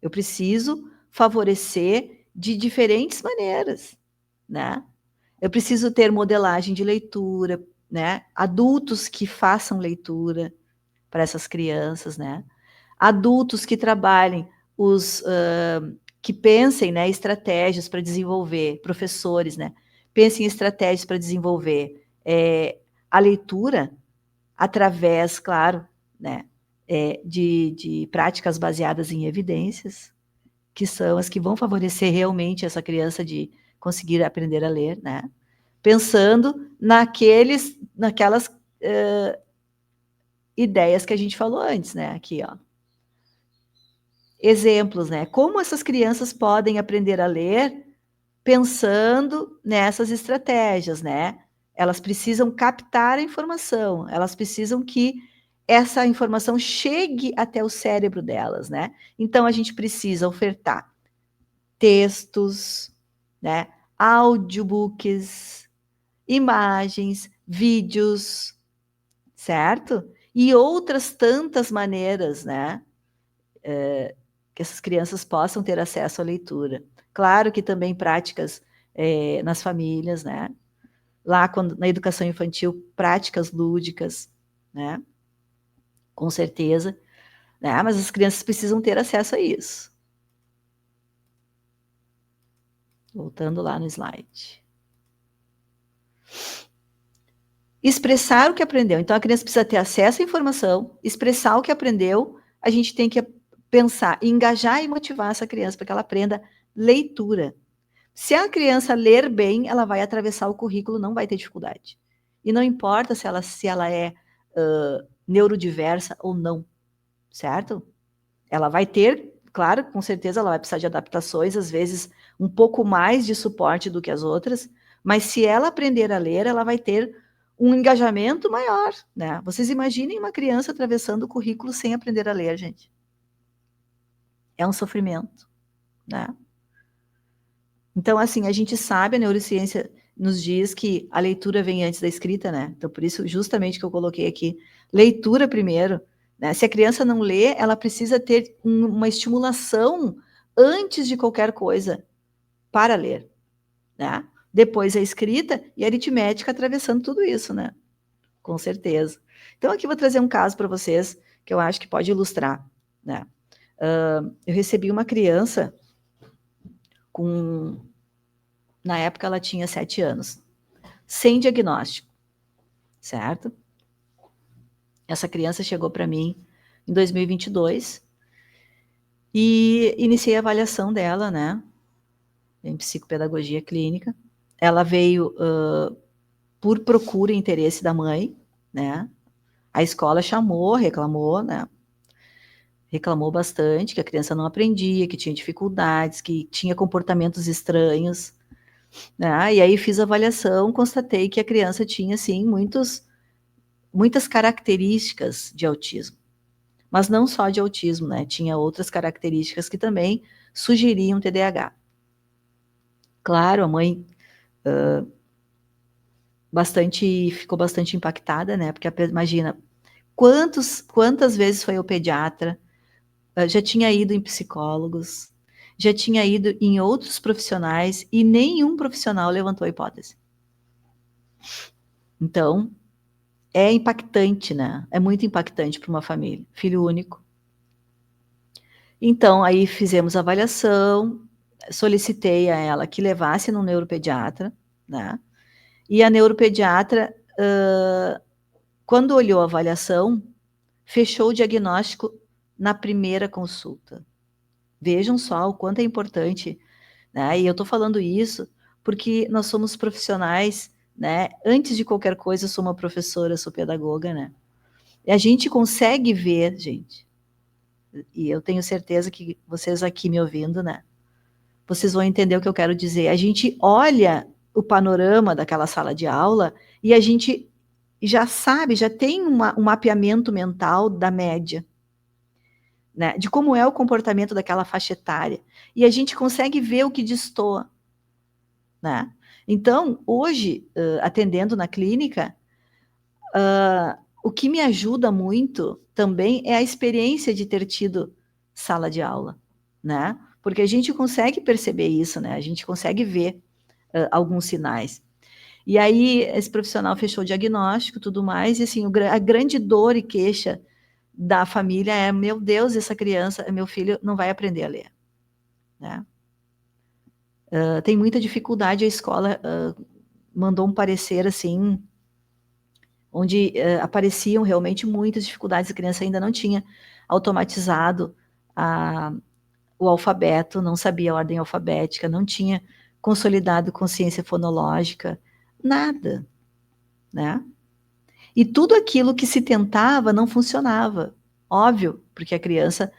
Eu preciso favorecer de diferentes maneiras, né? Eu preciso ter modelagem de leitura, né? Adultos que façam leitura para essas crianças, né? Adultos que trabalhem que pensem, né, estratégias para desenvolver, professores, né? Pensem em estratégias para desenvolver a leitura através, claro, né, de práticas baseadas em evidências, que são as que vão favorecer realmente essa criança de conseguir aprender a ler, né? Pensando naquelas ideias que a gente falou antes, né? Aqui, ó. Exemplos, né? Como essas crianças podem aprender a ler pensando nessas estratégias, né? Elas precisam captar a informação, elas precisam que essa informação chegue até o cérebro delas, né? Então a gente precisa ofertar textos, né? Audiobooks, imagens, vídeos, certo? E outras tantas maneiras, né? Que essas crianças possam ter acesso à leitura. Claro que também práticas nas famílias, né? Lá na educação infantil, práticas lúdicas, né? Com certeza, né? Mas as crianças precisam ter acesso a isso. Voltando lá no slide. Expressar o que aprendeu. Então, a criança precisa ter acesso à informação, expressar o que aprendeu, a gente tem que pensar, engajar e motivar essa criança para que ela aprenda leitura. Se a criança ler bem, ela vai atravessar o currículo, não vai ter dificuldade. E não importa se ela é neurodiversa ou não, certo? Ela vai ter, claro, com certeza ela vai precisar de adaptações, às vezes um pouco mais de suporte do que as outras, mas se ela aprender a ler, ela vai ter um engajamento maior, né? Vocês imaginem uma criança atravessando o currículo sem aprender a ler, gente. É um sofrimento, né? Então, assim, a gente sabe, a neurociência nos diz que a leitura vem antes da escrita, né? Então, por isso, justamente que eu coloquei aqui, leitura primeiro, né? Se a criança não lê, ela precisa ter uma estimulação antes de qualquer coisa para ler, né? Depois a escrita e a aritmética atravessando tudo isso, né? Com certeza. Então, aqui eu vou trazer um caso para vocês que eu acho que pode ilustrar, né? Eu recebi uma criança na época ela tinha 7 anos, sem diagnóstico, certo? Essa criança chegou para mim em 2022 e iniciei a avaliação dela, né, em psicopedagogia clínica. Ela veio por procura e interesse da mãe, né? A escola chamou, reclamou, né? Reclamou bastante que a criança não aprendia, que tinha dificuldades, que tinha comportamentos estranhos, né? E aí fiz a avaliação, constatei que a criança tinha, sim, muitas características de autismo. Mas não só de autismo, né? Tinha outras características que também sugeriam TDAH. Claro, a mãe ficou bastante impactada, né? Porque imagina, quantas vezes foi ao pediatra, já tinha ido em psicólogos, já tinha ido em outros profissionais e nenhum profissional levantou a hipótese. Então, é impactante, né? É muito impactante para uma família, filho único. Então, aí fizemos a avaliação, solicitei a ela que levasse no neuropediatra, né? E a neuropediatra quando olhou a avaliação, fechou o diagnóstico na primeira consulta. Vejam só o quanto é importante, né? E eu estou falando isso porque nós somos profissionais, né? Antes de qualquer coisa, eu sou uma professora, sou pedagoga, né? E a gente consegue ver, gente, e eu tenho certeza que vocês aqui me ouvindo, né? Vocês vão entender o que eu quero dizer. A gente olha o panorama daquela sala de aula e a gente já sabe, já tem um mapeamento mental da média, né? De como é o comportamento daquela faixa etária. E a gente consegue ver o que destoa, né? Então, hoje, atendendo na clínica, o que me ajuda muito também é a experiência de ter tido sala de aula, né? Porque a gente consegue perceber isso, né? A gente consegue ver alguns sinais. E aí, esse profissional fechou o diagnóstico, tudo mais, e assim, a grande dor e queixa da família é, meu Deus, essa criança, meu filho não vai aprender a ler, né? Tem muita dificuldade, a escola mandou um parecer, assim, onde apareciam realmente muitas dificuldades, a criança ainda não tinha automatizado o alfabeto, não sabia a ordem alfabética, não tinha consolidado consciência fonológica, nada, né? E tudo aquilo que se tentava não funcionava, óbvio, porque a criança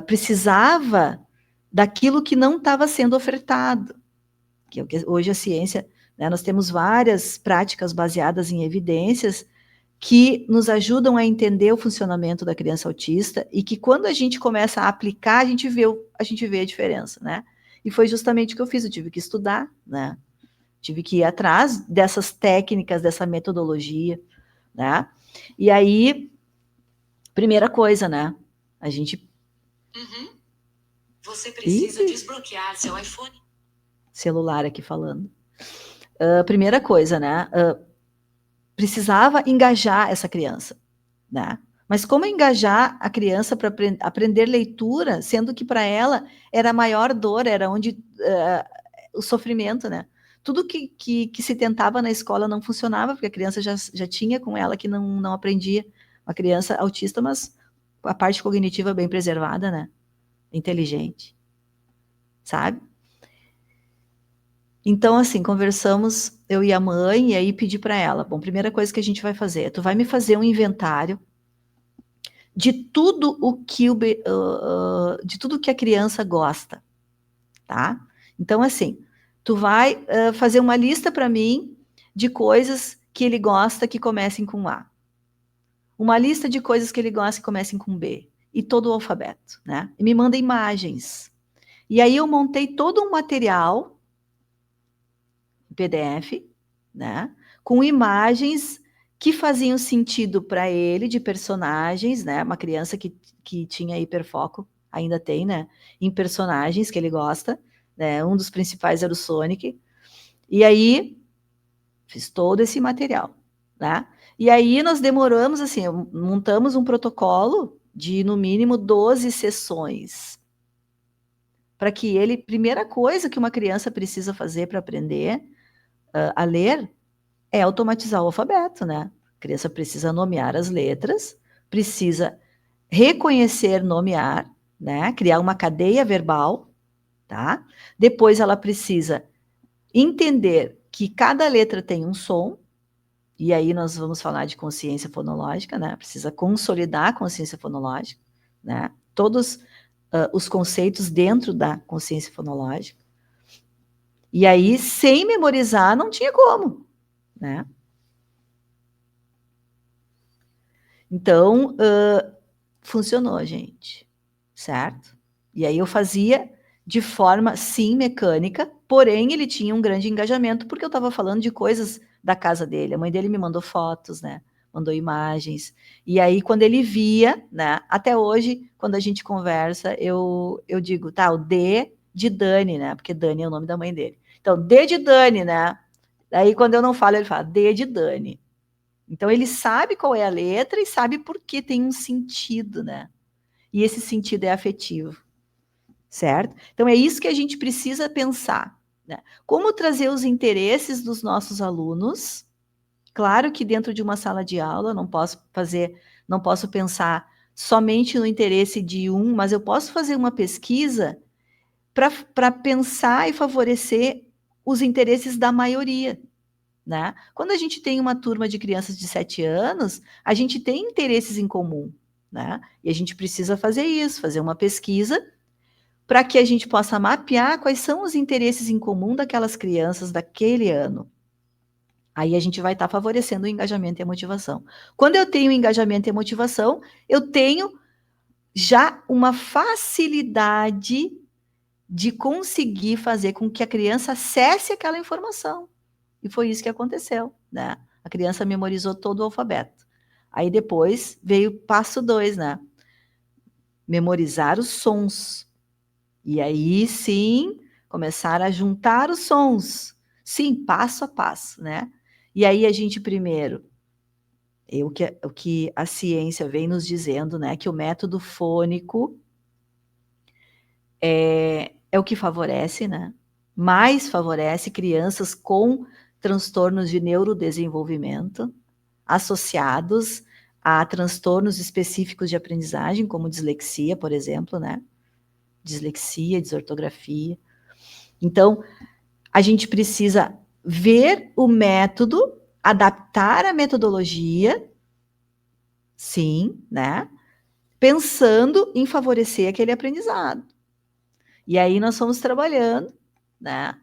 precisava daquilo que não estava sendo ofertado, que hoje a ciência, né, nós temos várias práticas baseadas em evidências que nos ajudam a entender o funcionamento da criança autista e que quando a gente começa a aplicar, a gente vê a diferença, né? E foi justamente o que eu fiz, eu tive que estudar, né? Tive que ir atrás dessas técnicas, dessa metodologia, né? E aí, primeira coisa, né? A gente... Você precisa desbloquear seu iPhone. Celular aqui falando. Primeira coisa, né? Precisava engajar essa criança, né? Mas como engajar a criança para aprender leitura, sendo que para ela era a maior dor, era onde o sofrimento, né? Tudo que se tentava na escola não funcionava, porque a criança já tinha com ela que não aprendia. Uma criança autista, mas a parte cognitiva bem preservada, né? Inteligente, sabe? Então, assim, conversamos, eu e a mãe, e aí pedi para ela, bom, primeira coisa que a gente vai fazer, tu vai me fazer um inventário de tudo o que de tudo que a criança gosta, tá? Então, assim, tu vai fazer uma lista para mim de coisas que ele gosta que comecem com A. Uma lista de coisas que ele gosta que comecem com B. E todo o alfabeto, né? E me manda imagens. E aí eu montei todo um material PDF, né? Com imagens que faziam sentido para ele, de personagens, né? Uma criança que tinha hiperfoco, ainda tem, né? Em personagens que ele gosta, né? Um dos principais era o Sonic. E aí, fiz todo esse material, né? E aí nós demoramos, assim, montamos um protocolo de, no mínimo, 12 sessões. Para que ele, primeira coisa que uma criança precisa fazer para aprender a ler é automatizar o alfabeto, né? A criança precisa nomear as letras, precisa reconhecer, nomear, né? Criar uma cadeia verbal, tá? Depois ela precisa entender que cada letra tem um som, e aí nós vamos falar de consciência fonológica, né? Precisa consolidar a consciência fonológica, né? Todos os conceitos dentro da consciência fonológica. E aí, sem memorizar, não tinha como, né? Então, funcionou, gente, certo? E aí eu fazia de forma, sim, mecânica, porém ele tinha um grande engajamento, porque eu estava falando de coisas da casa dele. A mãe dele me mandou fotos, né? Mandou imagens. E aí, quando ele via, né? Até hoje, quando a gente conversa, eu digo, tá, o D de Dani, né? Porque Dani é o nome da mãe dele. Então, D de Dani, né? Daí, quando eu não falo, ele fala D de Dani. Então, ele sabe qual é a letra e sabe por que tem um sentido, né? E esse sentido é afetivo, certo? Então, é isso que a gente precisa pensar, né? Como trazer os interesses dos nossos alunos, Claro que dentro de uma sala de aula não posso pensar somente no interesse de um, mas eu posso fazer uma pesquisa para pensar e favorecer os interesses da maioria, né? Quando a gente tem uma turma de crianças de 7 anos, a gente tem interesses em comum, né? E a gente precisa fazer isso, fazer uma pesquisa para que a gente possa mapear quais são os interesses em comum daquelas crianças daquele ano. Aí a gente vai estar favorecendo o engajamento e a motivação. Quando eu tenho engajamento e motivação, eu tenho já uma facilidade de conseguir fazer com que a criança acesse aquela informação. E foi isso que aconteceu, né? A criança memorizou todo o alfabeto. Aí depois veio o passo 2, né? Memorizar os sons. E aí sim, começar a juntar os sons. Sim, passo a passo, né? E aí a gente primeiro, o que a ciência vem nos dizendo, né? Que o método fônico é o que favorece, né? Mais favorece crianças com transtornos de neurodesenvolvimento associados a transtornos específicos de aprendizagem, como dislexia, por exemplo, né? Dislexia, desortografia. Então, a gente precisa ver o método, adaptar a metodologia, sim, né? Pensando em favorecer aquele aprendizado. E aí nós fomos trabalhando, né?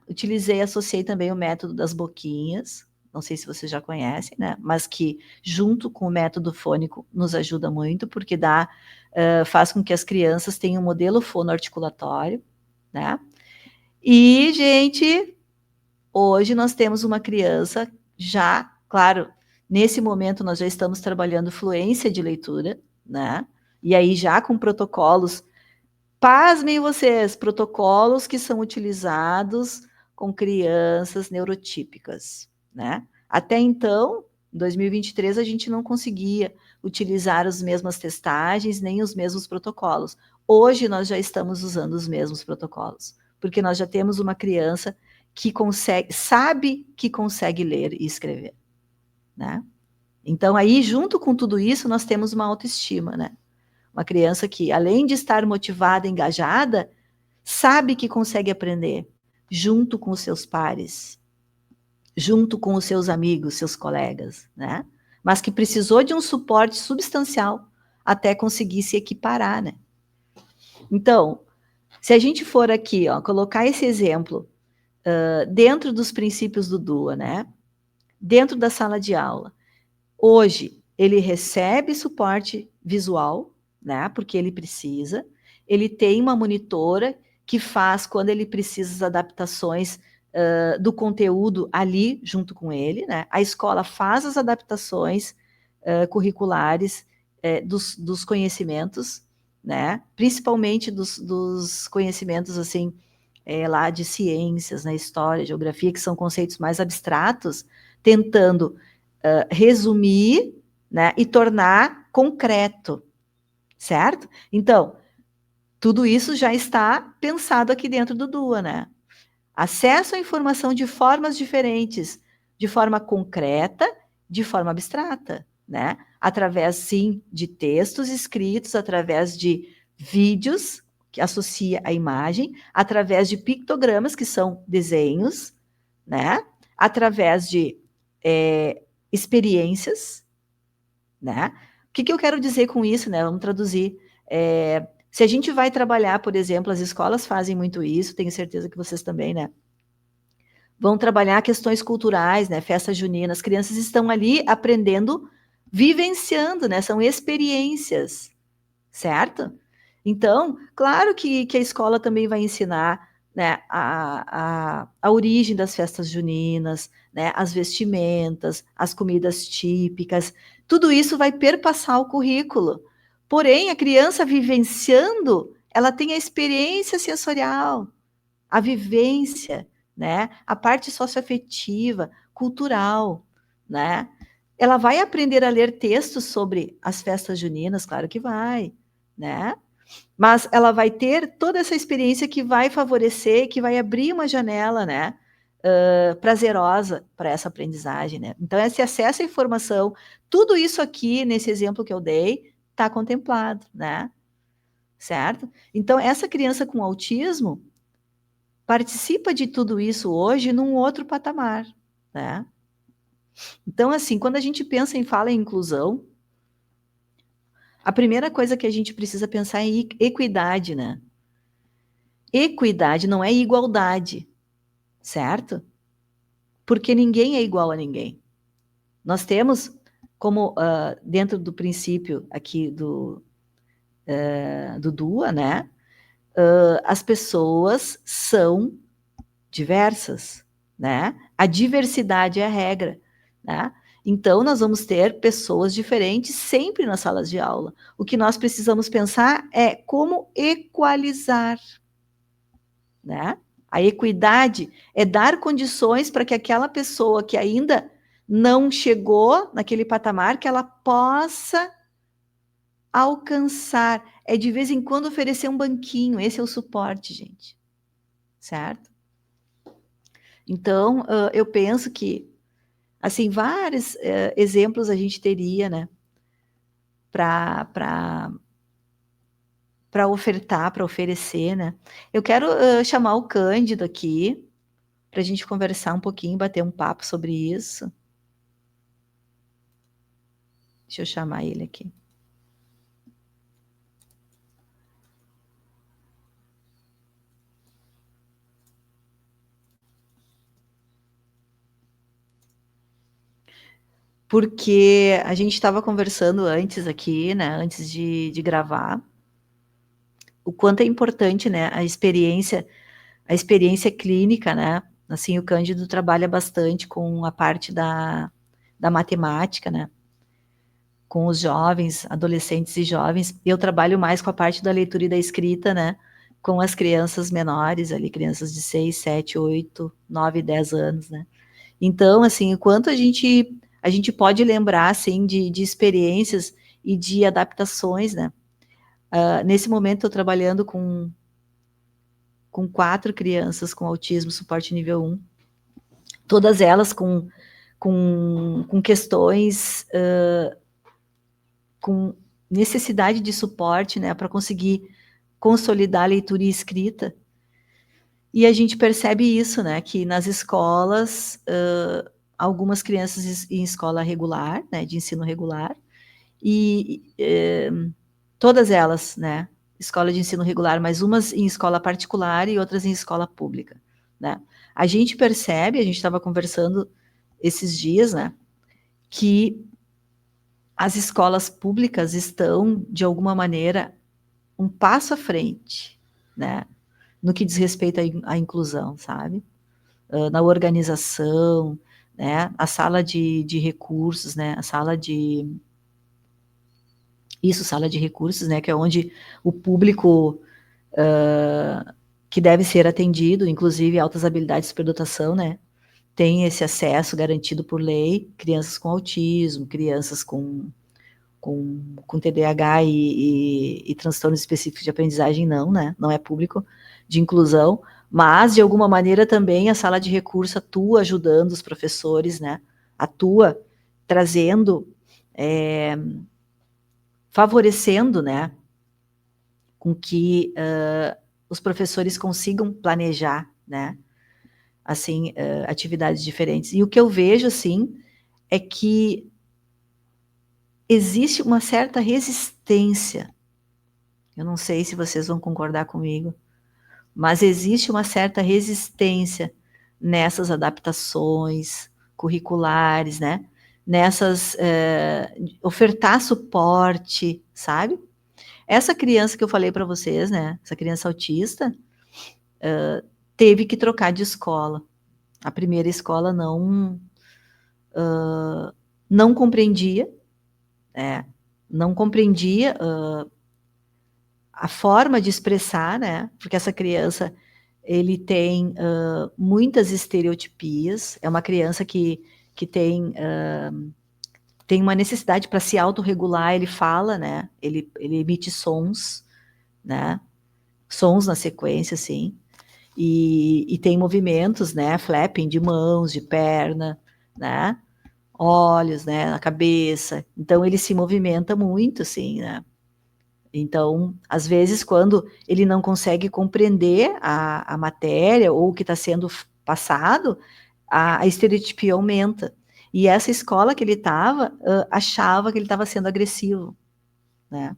Associei também o método das boquinhas, não sei se vocês já conhecem, né? Mas que junto com o método fônico nos ajuda muito, porque faz com que as crianças tenham um modelo fonoarticulatório, né? E, gente, hoje nós temos uma criança já, claro, nesse momento nós já estamos trabalhando fluência de leitura, né? E aí já com protocolos. Pasmem vocês, protocolos que são utilizados com crianças neurotípicas, né? Até então, em 2023, a gente não conseguia utilizar as mesmas testagens, nem os mesmos protocolos. Hoje, nós já estamos usando os mesmos protocolos, porque nós já temos uma criança que sabe que consegue ler e escrever, né? Então, aí, junto com tudo isso, nós temos uma autoestima, né? Uma criança que, além de estar motivada, engajada, sabe que consegue aprender junto com os seus pares, junto com os seus amigos, seus colegas, né? Mas que precisou de um suporte substancial até conseguir se equiparar, né? Então, se a gente for aqui, ó, colocar esse exemplo dentro dos princípios do DUA, né? Dentro da sala de aula, hoje ele recebe suporte visual, né? Porque ele precisa. Ele tem uma monitora que faz, quando ele precisa, as adaptações do conteúdo ali junto com ele, né? A escola faz as adaptações curriculares dos conhecimentos, né? Principalmente dos conhecimentos assim lá de ciências, né? História, geografia, que são conceitos mais abstratos, tentando resumir, né? E tornar concreto. Certo? Então, tudo isso já está pensado aqui dentro do DUA, né? Acesso à informação de formas diferentes, de forma concreta, de forma abstrata, né? Através, sim, de textos escritos, através de vídeos, que associa a imagem, através de pictogramas, que são desenhos, né? Através de experiências, né? O que eu quero dizer com isso, né? Vamos traduzir. Se a gente vai trabalhar, por exemplo, as escolas fazem muito isso, tenho certeza que vocês também, né? Vão trabalhar questões culturais, né? Festa junina, as crianças estão ali aprendendo, vivenciando, né? São experiências, certo? Então, claro que a escola também vai ensinar, né, a origem das festas juninas, né, as vestimentas, as comidas típicas, tudo isso vai perpassar o currículo. Porém, a criança vivenciando, ela tem a experiência sensorial, a vivência, né, a parte socioafetiva, cultural, né? Ela vai aprender a ler textos sobre as festas juninas, claro que vai, né? Mas ela vai ter toda essa experiência que vai favorecer, que vai abrir uma janela, né? prazerosa para essa aprendizagem, né? Então, esse acesso à informação, tudo isso aqui, nesse exemplo que eu dei, está contemplado, né? Certo? Então, essa criança com autismo participa de tudo isso hoje num outro patamar, né? Então, assim, quando a gente pensa em fala em inclusão, a primeira coisa que a gente precisa pensar é em equidade, né? Equidade não é igualdade, certo? Porque ninguém é igual a ninguém. Nós temos, como dentro do princípio aqui do DUA, né? As pessoas são diversas, né? A diversidade é a regra, né? Então, nós vamos ter pessoas diferentes sempre nas salas de aula. O que nós precisamos pensar é como equalizar, né? A equidade é dar condições para que aquela pessoa que ainda não chegou naquele patamar, que ela possa alcançar. É de vez em quando oferecer um banquinho, esse é o suporte, gente. Certo? Então, eu penso que, assim, vários exemplos a gente teria, né, para ofertar, para oferecer, né. Eu quero chamar o Cândido aqui, para a gente conversar um pouquinho, bater um papo sobre isso. Deixa eu chamar ele aqui. Porque a gente estava conversando antes aqui, né, antes de gravar, o quanto é importante, né, a experiência clínica, né, assim, o Cândido trabalha bastante com a parte da matemática, né, com os jovens, adolescentes e jovens. Eu trabalho mais com a parte da leitura e da escrita, né, com as crianças menores ali, crianças de 6, 7, 8, 9, 10 anos, né. Então, assim, o quanto a gente pode lembrar, assim, de experiências e de adaptações, né. Nesse momento, estou trabalhando com 4 crianças com autismo, suporte nível 1, todas elas com questões, com necessidade de suporte, né, para conseguir consolidar a leitura e escrita. E a gente percebe isso, né, que nas escolas, algumas crianças em escola regular, né, de ensino regular, e todas elas, né, escola de ensino regular, mas umas em escola particular e outras em escola pública, né. A gente percebe, a gente estava conversando esses dias, né, que as escolas públicas estão, de alguma maneira, um passo à frente, né, no que diz respeito à inclusão, sabe? Na organização, né, a sala de recursos, né, sala de recursos, né, que é onde o público que deve ser atendido, inclusive altas habilidades de superdotação, né, tem esse acesso garantido por lei, crianças com autismo, crianças com TDAH e transtornos específicos de aprendizagem, não, né, não é público de inclusão, mas, de alguma maneira, também a sala de recurso atua ajudando os professores, né, atua trazendo, favorecendo, né, com que os professores consigam planejar, né, assim, atividades diferentes. E o que eu vejo, assim, é que existe uma certa resistência, eu não sei se vocês vão concordar comigo, mas existe uma certa resistência nessas adaptações curriculares, né, nessas, ofertar suporte, sabe? Essa criança que eu falei para vocês, né, essa criança autista, teve que trocar de escola. A primeira escola não compreendia, não compreendia a forma de expressar, né, porque essa criança, ele tem muitas estereotipias, é uma criança que tem uma necessidade para se autorregular, ele fala, né, ele emite sons, né, sons na sequência, assim, e tem movimentos, né, flapping de mãos, de perna, né, olhos, né, na cabeça. Então, ele se movimenta muito, assim, né. Então, às vezes, quando ele não consegue compreender a matéria ou o que está sendo passado, a estereotipia aumenta. E essa escola que ele estava, achava que ele estava sendo agressivo, né?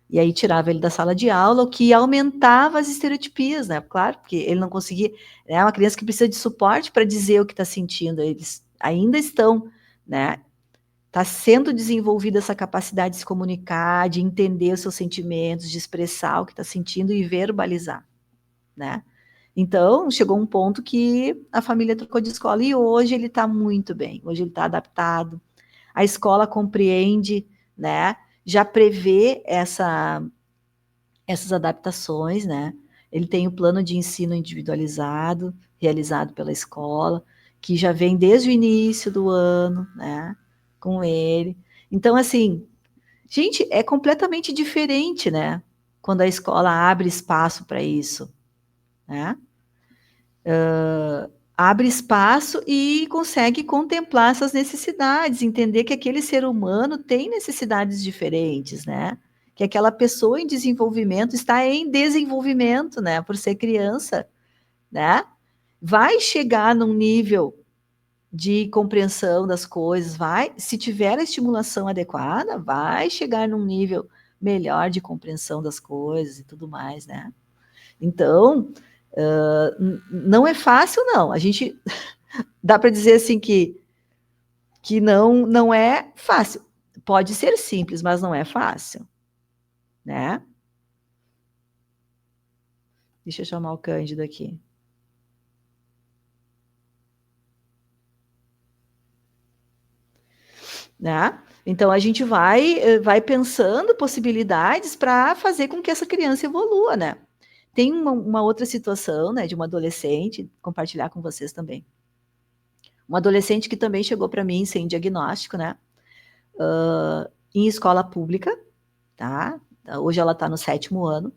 E aí tirava ele da sala de aula, o que aumentava as estereotipias, né? Claro, porque ele não conseguia. É uma criança que precisa de suporte para dizer o que está sentindo. Eles ainda estão, né? Está sendo desenvolvida essa capacidade de se comunicar, de entender os seus sentimentos, de expressar o que está sentindo e verbalizar, né? Então, chegou um ponto que a família trocou de escola e hoje ele está muito bem, hoje ele está adaptado, a escola compreende, né? Já prevê essas adaptações, né? Ele tem o plano de ensino individualizado, realizado pela escola, que já vem desde o início do ano, né? Com ele. Então, assim, gente, é completamente diferente, né? Quando a escola abre espaço para isso, né? Abre espaço e consegue contemplar essas necessidades, entender que aquele ser humano tem necessidades diferentes, né? Que aquela pessoa em desenvolvimento está em desenvolvimento, né? Por ser criança, né? Vai chegar num nível de compreensão das coisas, vai, se tiver a estimulação adequada, vai chegar num nível melhor de compreensão das coisas e tudo mais, né? Então, não é fácil, não. A gente dá para dizer assim que não é fácil. Pode ser simples, mas não é fácil, né? Deixa eu chamar o Cândido aqui. Né? Então a gente vai pensando possibilidades para fazer com que essa criança evolua, né? Tem uma outra situação, né, de uma adolescente, compartilhar com vocês também. Uma adolescente que também chegou para mim sem diagnóstico, né? Em escola pública, tá? Hoje ela está no 7º ano.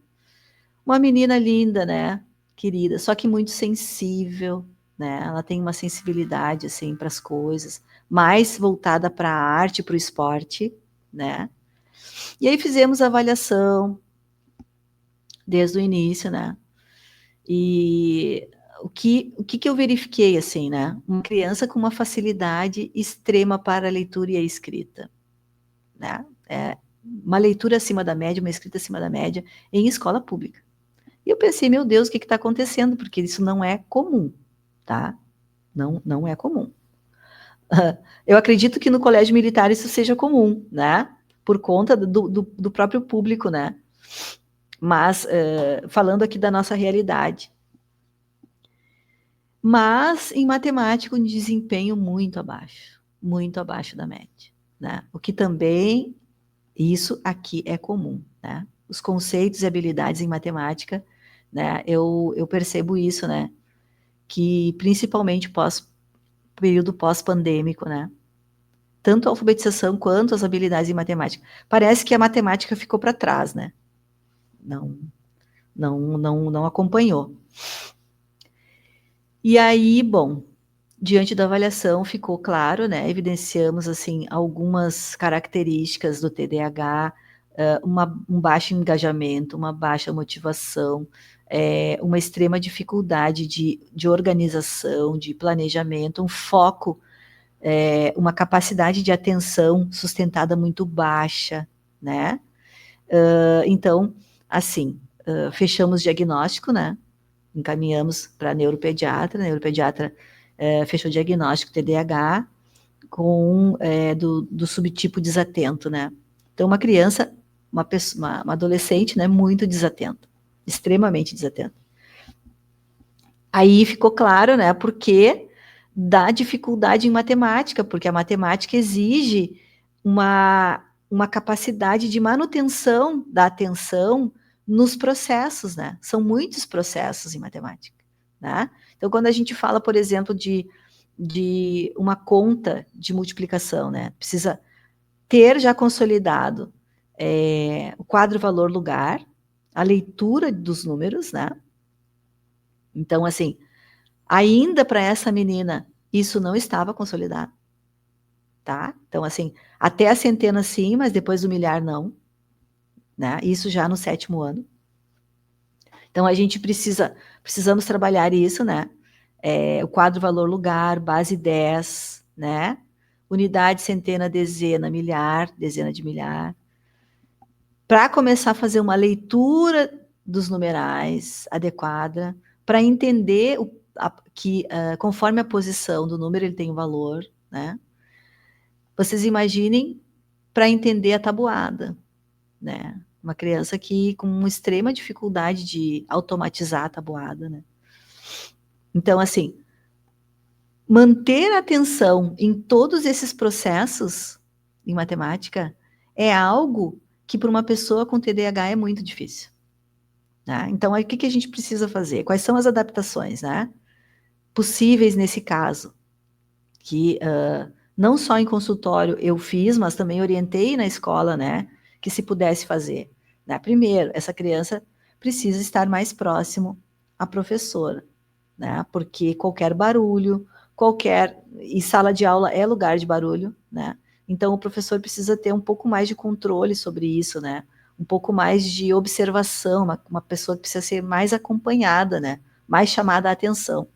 Uma menina linda, né? Querida, só que muito sensível, né? Ela tem uma sensibilidade, assim, para as coisas, mais voltada para a arte, para o esporte, né? E aí fizemos a avaliação desde o início, né? E o que eu verifiquei, assim, né? Uma criança com uma facilidade extrema para a leitura e a escrita, né? Uma leitura acima da média, uma escrita acima da média em escola pública. E eu pensei, meu Deus, o que está acontecendo? Porque isso não é comum, tá? Não é comum. Eu acredito que no colégio militar isso seja comum, né? Por conta do próprio público, né? Mas, falando aqui da nossa realidade. Mas, em matemática, um desempenho muito abaixo da média, né? O que também, isso aqui é comum, né? Os conceitos e habilidades em matemática, né? Eu percebo isso, né? Que principalmente período pós-pandêmico, né? Tanto a alfabetização quanto as habilidades em matemática. Parece que a matemática ficou para trás, né? Não acompanhou. E aí, bom, diante da avaliação ficou claro, né? Evidenciamos assim algumas características do TDAH, um baixo engajamento, uma baixa motivação, uma extrema dificuldade de organização, de planejamento, um foco, uma capacidade de atenção sustentada muito baixa, né? Então, assim, fechamos diagnóstico, né? Encaminhamos para a neuropediatra fechou o diagnóstico TDAH do subtipo desatento, né? Então, uma criança, uma adolescente, né, muito desatenta, extremamente desatenta. Aí ficou claro, né, porque da dificuldade em matemática, porque a matemática exige uma capacidade de manutenção da atenção nos processos, né? São muitos processos em matemática, né? Então, quando a gente fala, por exemplo, de uma conta de multiplicação, né? Precisa ter já consolidado o quadro valor-lugar, a leitura dos números, né? Então, assim, ainda para essa menina, isso não estava consolidado, tá? Então, assim, até a centena sim, mas depois do milhar não, né? Isso já no 7º ano. Então, a gente precisamos trabalhar isso, né? O quadro, valor, lugar, base 10, né? Unidade, centena, dezena, milhar, dezena de milhar. Para começar a fazer uma leitura dos numerais adequada, para entender que conforme a posição do número, ele tem um valor, né? Vocês imaginem para entender a tabuada, né? Uma criança que com uma extrema dificuldade de automatizar a tabuada, né? Então, assim, manter a atenção em todos esses processos em matemática é algo que para uma pessoa com TDAH é muito difícil. Né? Então, aí, o que a gente precisa fazer? Quais são as adaptações, né, possíveis nesse caso? Que não só em consultório eu fiz, mas também orientei na escola, né, que se pudesse fazer. Né? Primeiro, essa criança precisa estar mais próximo à professora, né? Porque qualquer barulho, e sala de aula é lugar de barulho, né? Então o professor precisa ter um pouco mais de controle sobre isso, né? Um pouco mais de observação, uma pessoa que precisa ser mais acompanhada, né? Mais chamada a atenção.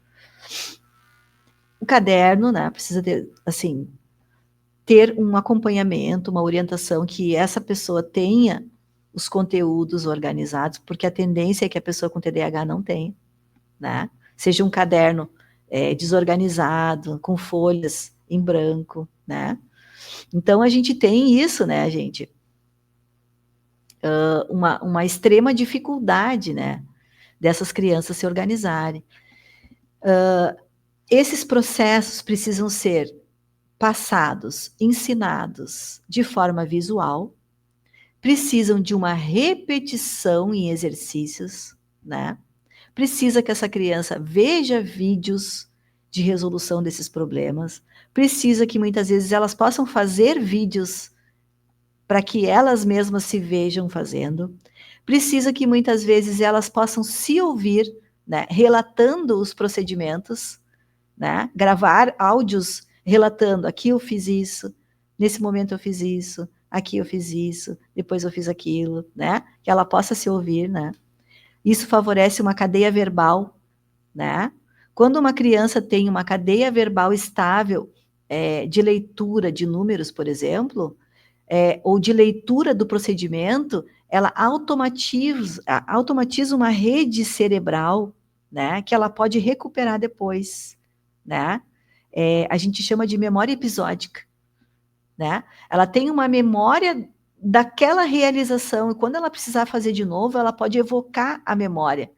O caderno, né? Precisa ter, assim, ter um acompanhamento, uma orientação que essa pessoa tenha os conteúdos organizados, porque a tendência é que a pessoa com TDAH não tenha, né? Seja um caderno desorganizado, com folhas em branco, né? Então, a gente tem isso, né, gente? Uma extrema dificuldade, né, dessas crianças se organizarem. Esses processos precisam ser passados, ensinados de forma visual, precisam de uma repetição em exercícios, né? Precisa que essa criança veja vídeos de resolução desses problemas, precisa que muitas vezes elas possam fazer vídeos para que elas mesmas se vejam fazendo, precisa que muitas vezes elas possam se ouvir, né, relatando os procedimentos, né, gravar áudios relatando, aqui eu fiz isso, nesse momento eu fiz isso, aqui eu fiz isso, depois eu fiz aquilo, né, que ela possa se ouvir, né. Isso favorece uma cadeia verbal, né? Quando uma criança tem uma cadeia verbal estável, de leitura de números, por exemplo, ou de leitura do procedimento, ela automatiza uma rede cerebral, né, que ela pode recuperar depois, né? A gente chama de memória episódica, né? Ela tem uma memória daquela realização, e quando ela precisar fazer de novo, ela pode evocar a memória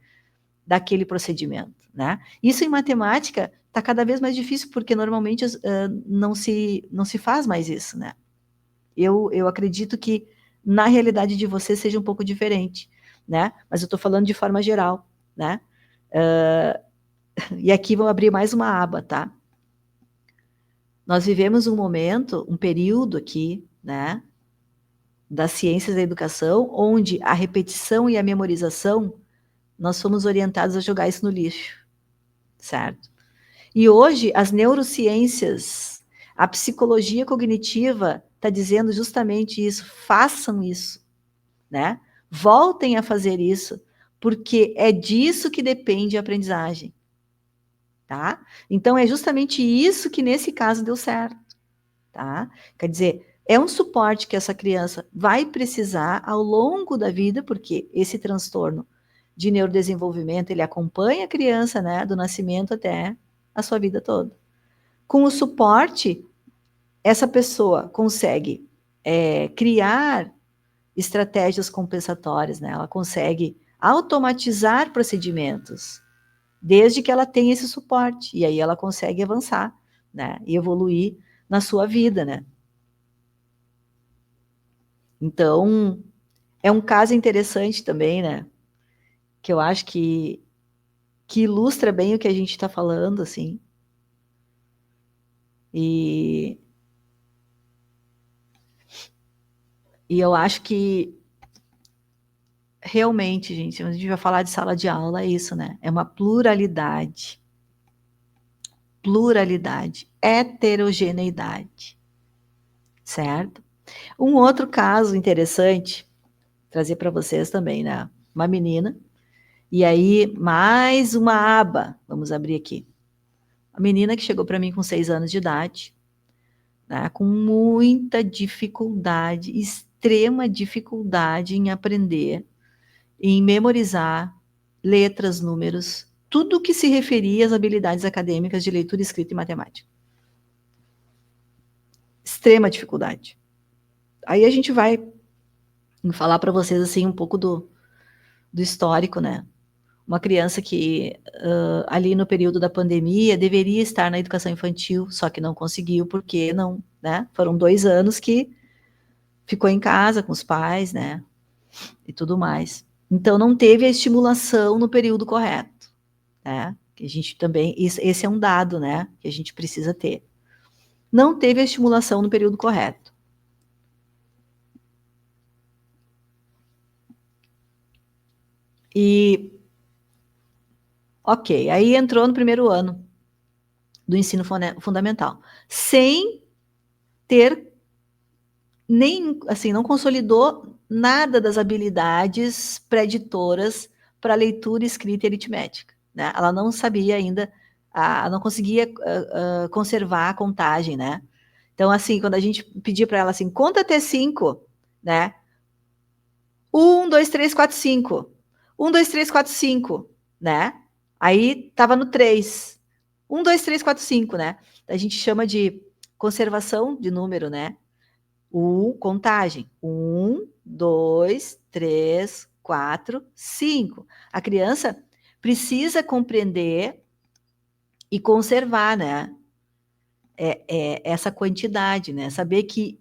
daquele procedimento, né? Isso em matemática está cada vez mais difícil, porque normalmente não se faz mais isso, né? Eu acredito que na realidade de você seja um pouco diferente, né? Mas eu estou falando de forma geral, né? E aqui vou abrir mais uma aba, tá? Nós vivemos um momento, um período aqui, né, das ciências da educação, onde a repetição e a memorização, nós fomos orientados a jogar isso no lixo, certo? E hoje, as neurociências, a psicologia cognitiva está dizendo justamente isso, façam isso, né? Voltem a fazer isso, porque é disso que depende a aprendizagem, tá? Então, é justamente isso que nesse caso deu certo, tá? Quer dizer, é um suporte que essa criança vai precisar ao longo da vida, porque esse transtorno de neurodesenvolvimento, ele acompanha a criança, né, do nascimento até a sua vida toda. Com o suporte, essa pessoa consegue criar estratégias compensatórias, né? Ela consegue automatizar procedimentos, desde que ela tenha esse suporte, e aí ela consegue avançar, né? E evoluir na sua vida, né? Então, é um caso interessante também, né? Que eu acho que ilustra bem o que a gente está falando, assim. E eu acho que realmente, gente, a gente vai falar de sala de aula, é isso, né? É uma pluralidade, heterogeneidade, certo? Um outro caso interessante, trazer para vocês também, né? Uma menina, e aí mais uma aba, vamos abrir aqui. A menina que chegou para mim com 6 anos de idade, né, com muita dificuldade, extrema dificuldade em aprender, em memorizar letras, números, tudo que se referia às habilidades acadêmicas de leitura, escrita e matemática. Extrema dificuldade. Aí a gente vai falar para vocês assim um pouco do histórico, né? Uma criança que ali no período da pandemia deveria estar na educação infantil, só que não conseguiu porque não, né? Foram 2 anos que ficou em casa com os pais, né? E tudo mais. Então não teve a estimulação no período correto, né? Que a gente também, esse é um dado, né? Que a gente precisa ter. Não teve a estimulação no período correto. E ok, aí entrou no primeiro ano do ensino fundamental, sem ter nem, assim, não consolidou nada das habilidades preditoras para leitura, escrita e aritmética, né? Ela não sabia ainda, não conseguia conservar a contagem, né? Então, assim, quando a gente pedia para ela assim, conta até 5, né? 1, 2, 3, 4, 5. 1, 2, 3, 4, 5, né? Aí tava no 3. 1, 2, 3, 4, 5, né? A gente chama de conservação de número, né? Contagem. 1, 2, 3, 4, 5. A criança precisa compreender e conservar, né? Essa quantidade, né? Saber que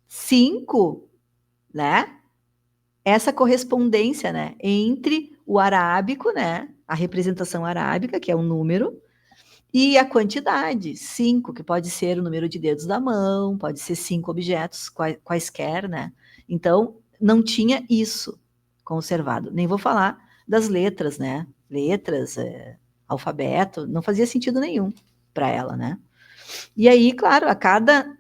5, né? Essa correspondência, né? Entre o arábico, né? A representação arábica, que é um número, e a quantidade, 5, que pode ser o número de dedos da mão, pode ser 5 objetos quaisquer, né? Então, não tinha isso conservado. Nem vou falar das letras, né? Letras, alfabeto, não fazia sentido nenhum para ela, né? E aí, claro, a cada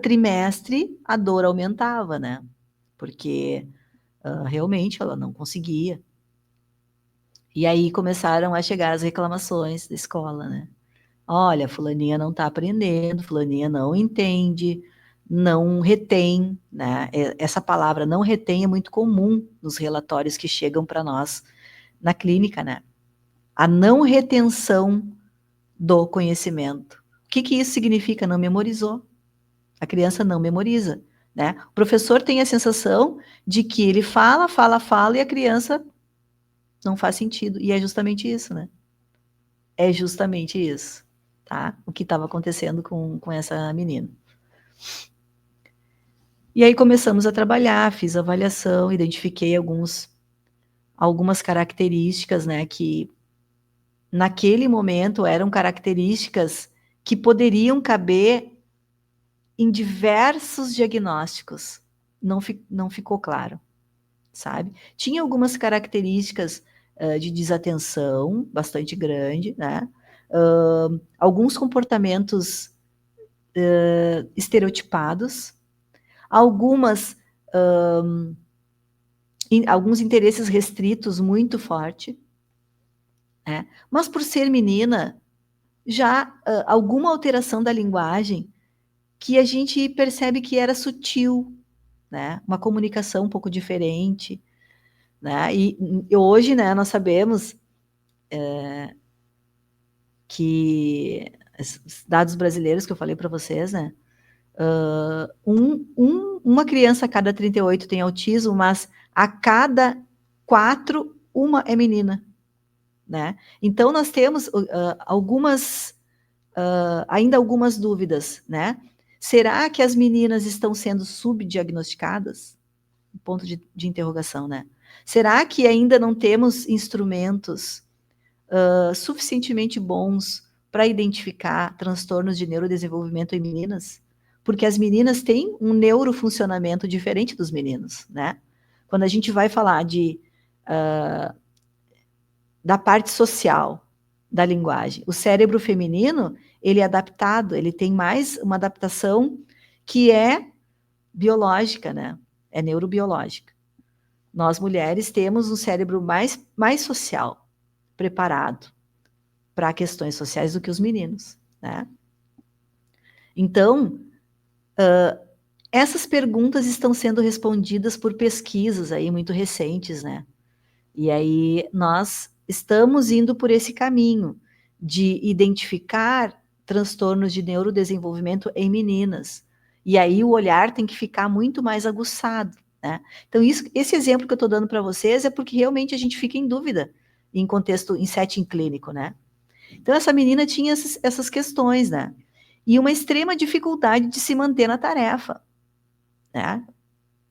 trimestre a dor aumentava, né? Porque realmente ela não conseguia. E aí começaram a chegar as reclamações da escola, né? Olha, fulaninha não está aprendendo, fulaninha não entende, não retém, né? Essa palavra não retém é muito comum nos relatórios que chegam para nós na clínica, né? A não retenção do conhecimento. O que isso significa? Não memorizou. A criança não memoriza, né? O professor tem a sensação de que ele fala e a criança não faz sentido. E é justamente isso, né? É justamente isso, tá? O que estava acontecendo com essa menina. E aí começamos a trabalhar, fiz avaliação, identifiquei algumas características, né, que naquele momento eram características que poderiam caber em diversos diagnósticos. Não ficou claro, sabe? Tinha algumas características de desatenção bastante grande, né? Alguns comportamentos estereotipados, alguns interesses restritos muito forte, né? Mas por ser menina, já alguma alteração da linguagem que a gente percebe que era sutil, né? Uma comunicação um pouco diferente, né? E hoje, né, nós sabemos que os dados brasileiros que eu falei para vocês, né? Uma criança a cada 38 tem autismo, mas a cada 4, uma é menina, né? Então, nós temos ainda algumas dúvidas, né? Será que as meninas estão sendo subdiagnosticadas? Ponto de interrogação, né? Será que ainda não temos instrumentos suficientemente bons para identificar transtornos de neurodesenvolvimento em meninas? Porque as meninas têm um neurofuncionamento diferente dos meninos, né? quando a gente vai falar da parte social da linguagem, o cérebro feminino, ele é adaptado, ele tem mais uma adaptação que é biológica, né? É neurobiológica. Nós, mulheres, temos um cérebro mais social, preparado para questões sociais do que os meninos, né? Então, essas perguntas estão sendo respondidas por pesquisas aí muito recentes, né? E aí nós estamos indo por esse caminho de identificar transtornos de neurodesenvolvimento em meninas. E aí o olhar tem que ficar muito mais aguçado, né? Então esse exemplo que eu estou dando para vocês é porque realmente a gente fica em dúvida em setting clínico, né? Então essa menina tinha essas questões, né? E uma extrema dificuldade de se manter na tarefa, né?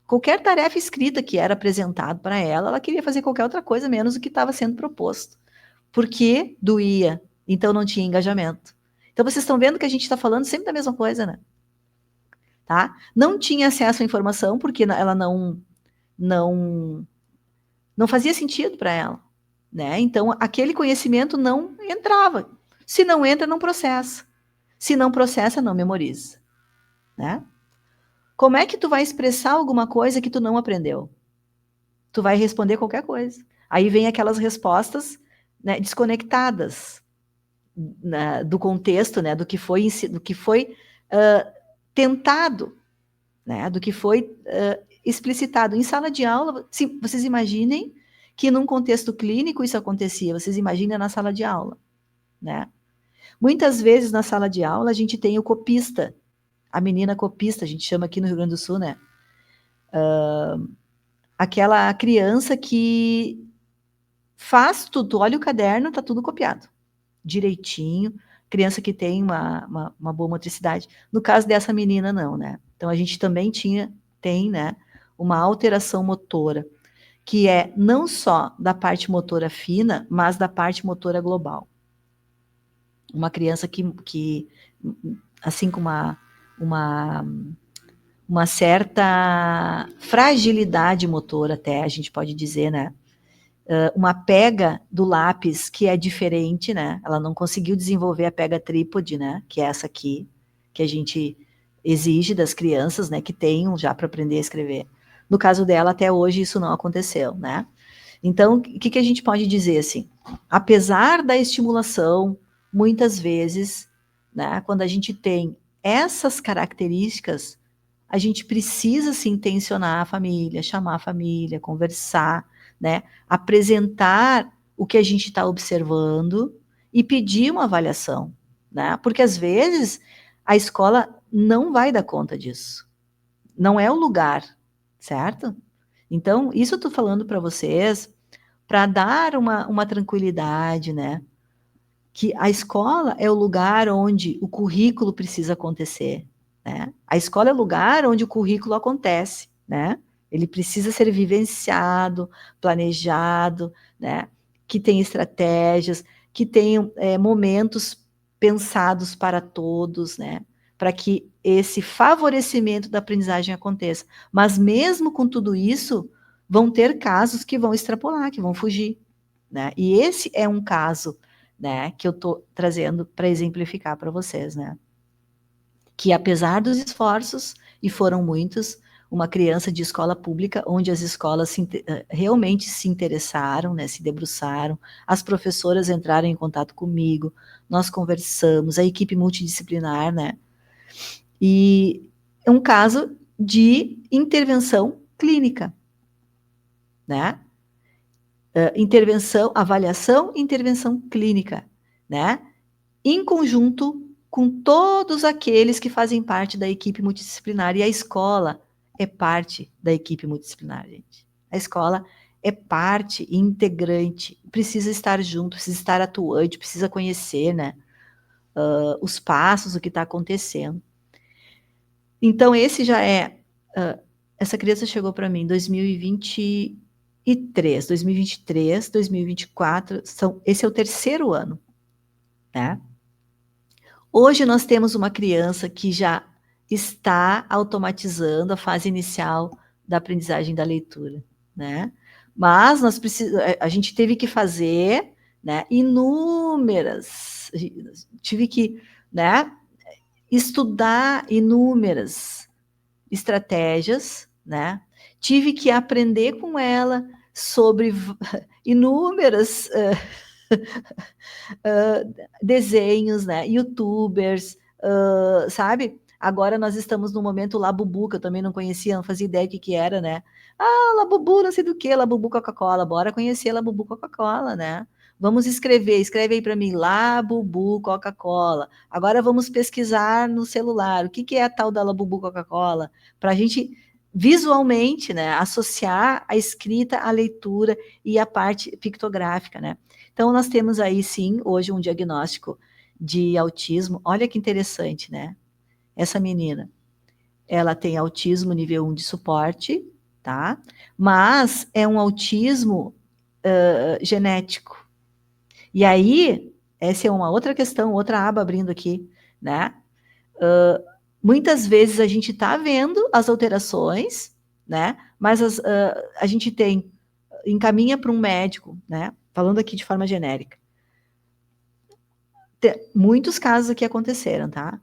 Qualquer tarefa escrita que era apresentado para ela, ela queria fazer qualquer outra coisa menos o que estava sendo proposto. Porque doía, então não tinha engajamento. Então vocês estão vendo que a gente está falando sempre da mesma coisa, né? Tá? Não tinha acesso à informação porque ela não fazia sentido para ela, né? Então aquele conhecimento não entrava. Se não entra, não processa. Se não processa, não memoriza, né? Como é que tu vai expressar alguma coisa que tu não aprendeu? Tu vai responder qualquer coisa. Aí vem aquelas respostas, né, desconectadas, né, do contexto, né, do que foi tentado, né, do que foi explicitado. Em sala de aula, vocês imaginem que num contexto clínico isso acontecia, vocês imaginem na sala de aula, né? Muitas vezes na sala de aula a gente tem o copista, a menina copista, a gente chama aqui no Rio Grande do Sul, né? Aquela criança que faz tudo, olha o caderno, tá tudo copiado, direitinho, criança que tem uma boa motricidade. No caso dessa menina, não, né? Então, a gente também tem, né, uma alteração motora, que é não só da parte motora fina, mas da parte motora global. Uma criança que assim, com uma certa fragilidade motora até, a gente pode dizer, né? Uma pega do lápis que é diferente, né? Ela não conseguiu desenvolver a pega trípode, né? Que é essa aqui, que a gente exige das crianças, né? Que tenham já para aprender a escrever. No caso dela, até hoje, isso não aconteceu, né? Então, o que a gente pode dizer, assim? Apesar da estimulação, muitas vezes, né? Quando a gente tem essas características, a gente precisa se intencionar a família, chamar a família, conversar, né? Apresentar o que a gente está observando e pedir uma avaliação, né? Porque às vezes a escola não vai dar conta disso. Não é o lugar, certo? Então, isso eu estou falando para vocês para dar uma tranquilidade, né? Que a escola é o lugar onde o currículo precisa acontecer, né? A escola é o lugar onde o currículo acontece, né? Ele precisa ser vivenciado, planejado, né? Que tenha estratégias, que tenham momentos pensados para todos, né? Para que esse favorecimento da aprendizagem aconteça. Mas mesmo com tudo isso, vão ter casos que vão extrapolar, que vão fugir, né? E esse é um caso, né, que eu estou trazendo para exemplificar para vocês, né? Que apesar dos esforços, e foram muitos, uma criança de escola pública, onde as escolas realmente se interessaram, né, se debruçaram, as professoras entraram em contato comigo, nós conversamos, a equipe multidisciplinar, né? E é um caso de intervenção clínica, né? Avaliação e intervenção clínica, né? Em conjunto com todos aqueles que fazem parte da equipe multidisciplinar. E a escola é parte da equipe multidisciplinar, gente. A escola é parte integrante, precisa estar junto, precisa estar atuante, precisa conhecer, né? Os passos, o que está acontecendo. Então, esse já é... essa criança chegou para mim em 2023, 2024, esse é o terceiro ano, né? Hoje nós temos uma criança que já está automatizando a fase inicial da aprendizagem da leitura, né? Mas a gente teve que fazer, né, tive que, né, estudar inúmeras estratégias, né? Tive que aprender com ela sobre inúmeras desenhos, né? YouTubers, sabe? Agora nós estamos no momento Labubu, que eu também não conhecia, não fazia ideia do que era, né? Ah, Labubu, não sei do que, Labubu Coca-Cola, bora conhecer Labubu Coca-Cola, né? Vamos escreve aí para mim, Labubu Coca-Cola. Agora vamos pesquisar no celular, o que é a tal da Labubu Coca-Cola? Para a gente visualmente, né, associar a escrita, a leitura e a parte pictográfica, né? Então, nós temos aí, sim, hoje um diagnóstico de autismo. Olha que interessante, né? Essa menina, ela tem autismo nível 1 de suporte, tá? Mas é um autismo genético. E aí, essa é uma outra questão, outra aba abrindo aqui, né? Muitas vezes a gente está vendo as alterações, né? Mas a gente encaminha para um médico, né? Falando aqui de forma genérica. Muitos casos aqui aconteceram, tá?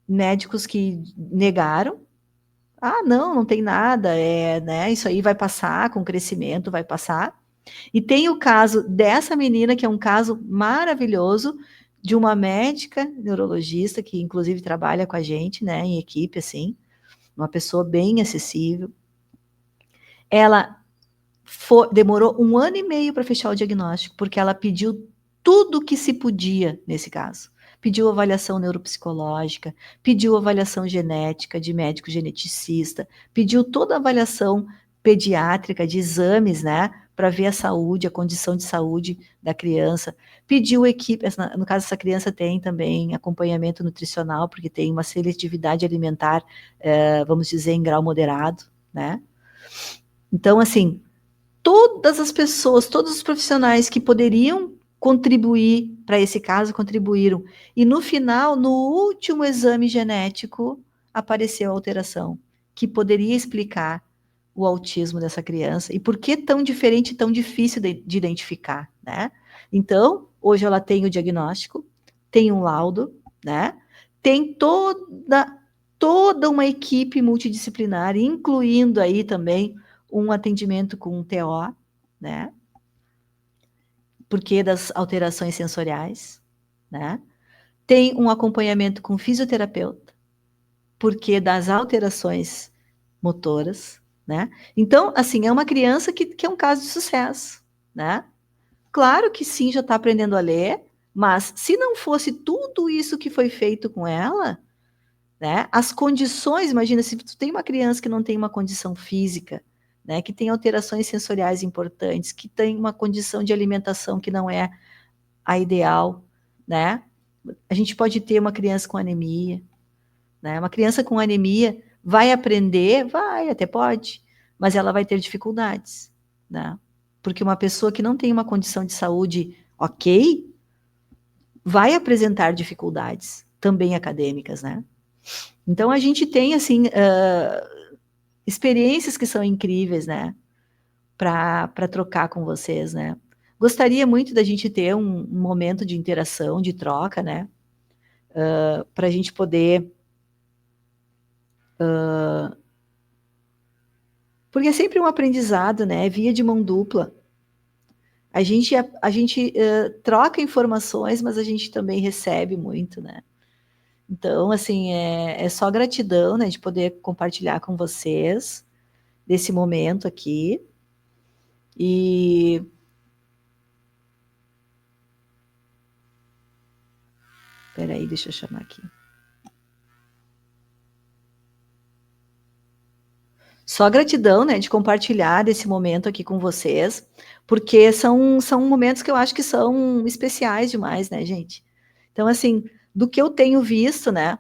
Médicos que negaram. Ah, não tem nada, né? Isso aí vai passar com crescimento, vai passar. E tem o caso dessa menina, que é um caso maravilhoso, de uma médica neurologista, que inclusive trabalha com a gente, né, em equipe, assim, uma pessoa bem acessível. Ela demorou 1 ano e meio para fechar o diagnóstico, porque ela pediu tudo que se podia nesse caso. Pediu avaliação neuropsicológica, pediu avaliação genética de médico geneticista, pediu toda a avaliação pediátrica de exames, né, para ver a saúde, a condição de saúde da criança. Pediu equipe, no caso essa criança tem também acompanhamento nutricional, porque tem uma seletividade alimentar, vamos dizer, em grau moderado, né? Então, assim, todas as pessoas, todos os profissionais que poderiam contribuir para esse caso, contribuíram. E no final, no último exame genético, apareceu a alteração, que poderia explicar o autismo dessa criança. E por que tão diferente, tão difícil de identificar, né? Então, hoje ela tem o diagnóstico, tem um laudo, né? Tem toda uma equipe multidisciplinar, incluindo aí também um atendimento com um TO, né? Porque das alterações sensoriais, né? Tem um acompanhamento com fisioterapeuta, porque das alterações motoras, né? Então, assim, é uma criança que é um caso de sucesso, né? Claro que sim, já está aprendendo a ler, mas se não fosse tudo isso que foi feito com ela, né? As condições, imagina, se tu tem uma criança que não tem uma condição física, né, que tem alterações sensoriais importantes, que tem uma condição de alimentação que não é a ideal, né? A gente pode ter uma criança com anemia, né? Uma criança com anemia vai aprender, até pode, mas ela vai ter dificuldades, né? Porque uma pessoa que não tem uma condição de saúde ok, vai apresentar dificuldades, também acadêmicas, né? Então, a gente tem, assim, experiências que são incríveis, né? Para trocar com vocês, né? Gostaria muito da gente ter um momento de interação, de troca, né? Para a gente poder... porque é sempre um aprendizado, né? Via de mão dupla. A gente troca informações, mas a gente também recebe muito, né? Então, assim, é só gratidão, né? De poder compartilhar com vocês desse momento aqui. E... Peraí, deixa eu chamar aqui. Só gratidão, né, de compartilhar desse momento aqui com vocês, porque são momentos que eu acho que são especiais demais, né, gente? Então, assim, do que eu tenho visto, né,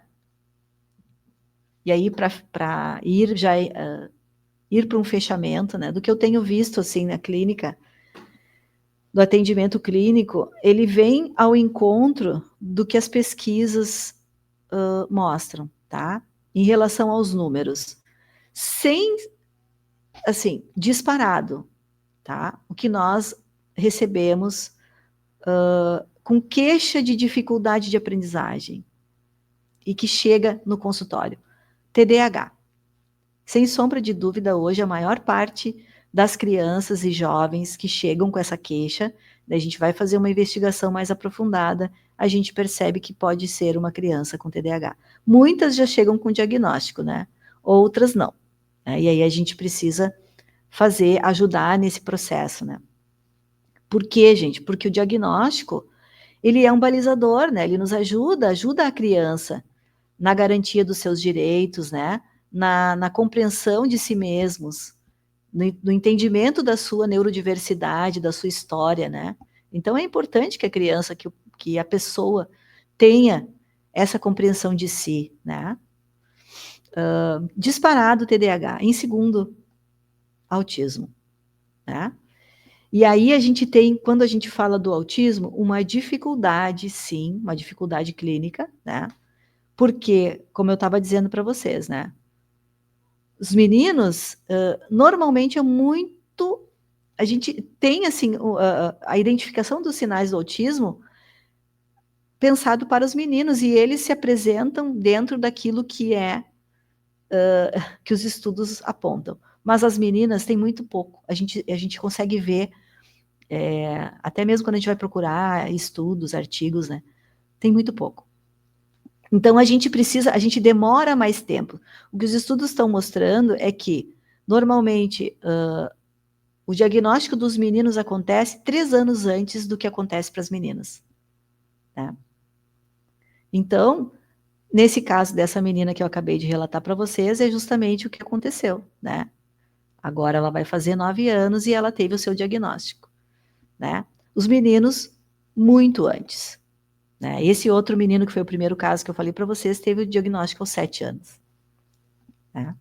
e aí para ir para um fechamento, né, do que eu tenho visto, assim, na clínica, do atendimento clínico, ele vem ao encontro do que as pesquisas mostram, tá? Em relação aos números. Sem assim, disparado, tá? O que nós recebemos com queixa de dificuldade de aprendizagem e que chega no consultório. TDAH. Sem sombra de dúvida, hoje a maior parte das crianças e jovens que chegam com essa queixa, a gente vai fazer uma investigação mais aprofundada, a gente percebe que pode ser uma criança com TDAH. Muitas já chegam com diagnóstico, né? Outras não. Né? E aí a gente precisa ajudar nesse processo, né? Por quê, gente? Porque o diagnóstico, ele é um balizador, né? Ele nos ajuda a criança na garantia dos seus direitos, né? Na compreensão de si mesmos, no entendimento da sua neurodiversidade, da sua história, né? Então é importante que a criança, que a pessoa tenha essa compreensão de si, né? Disparado TDAH. Em segundo, autismo, né? E aí a gente tem, quando a gente fala do autismo, uma dificuldade, sim, uma dificuldade clínica, né? Porque, como eu estava dizendo para vocês, né? Os meninos, normalmente é muito... A gente tem, assim, a identificação dos sinais do autismo pensado para os meninos, e eles se apresentam dentro daquilo que que os estudos apontam. Mas as meninas têm muito pouco. A gente consegue ver, até mesmo quando a gente vai procurar estudos, artigos, né? Tem muito pouco. Então, a gente demora mais tempo. O que os estudos estão mostrando é que, normalmente, o diagnóstico dos meninos acontece 3 anos antes do que acontece para as meninas. Né? Então, nesse caso dessa menina que eu acabei de relatar para vocês, é justamente o que aconteceu, né? Agora ela vai fazer 9 anos e ela teve o seu diagnóstico, né? Os meninos, muito antes. Né? Esse outro menino, que foi o primeiro caso que eu falei para vocês, teve o diagnóstico aos 7 anos. Né?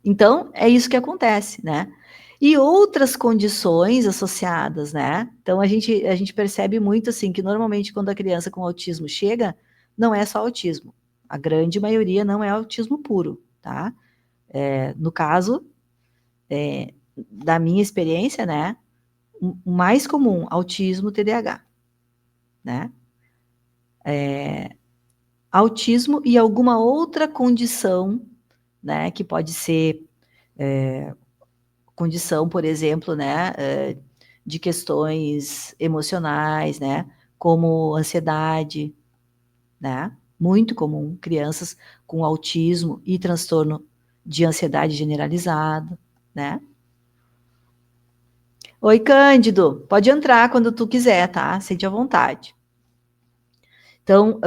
Então, é isso que acontece, né? E outras condições associadas, né? Então, a gente percebe muito, assim, que normalmente quando a criança com autismo chega, não é só autismo. A grande maioria não é autismo puro, tá? No caso, da minha experiência, né? O mais comum, autismo, TDAH, né? Autismo e alguma outra condição, né? Que pode ser condição, por exemplo, né? De questões emocionais, né? Como ansiedade, né? Muito comum, crianças com autismo e transtorno de ansiedade generalizado, né? Oi, Cândido, pode entrar quando tu quiser, tá? Sente à vontade. Então,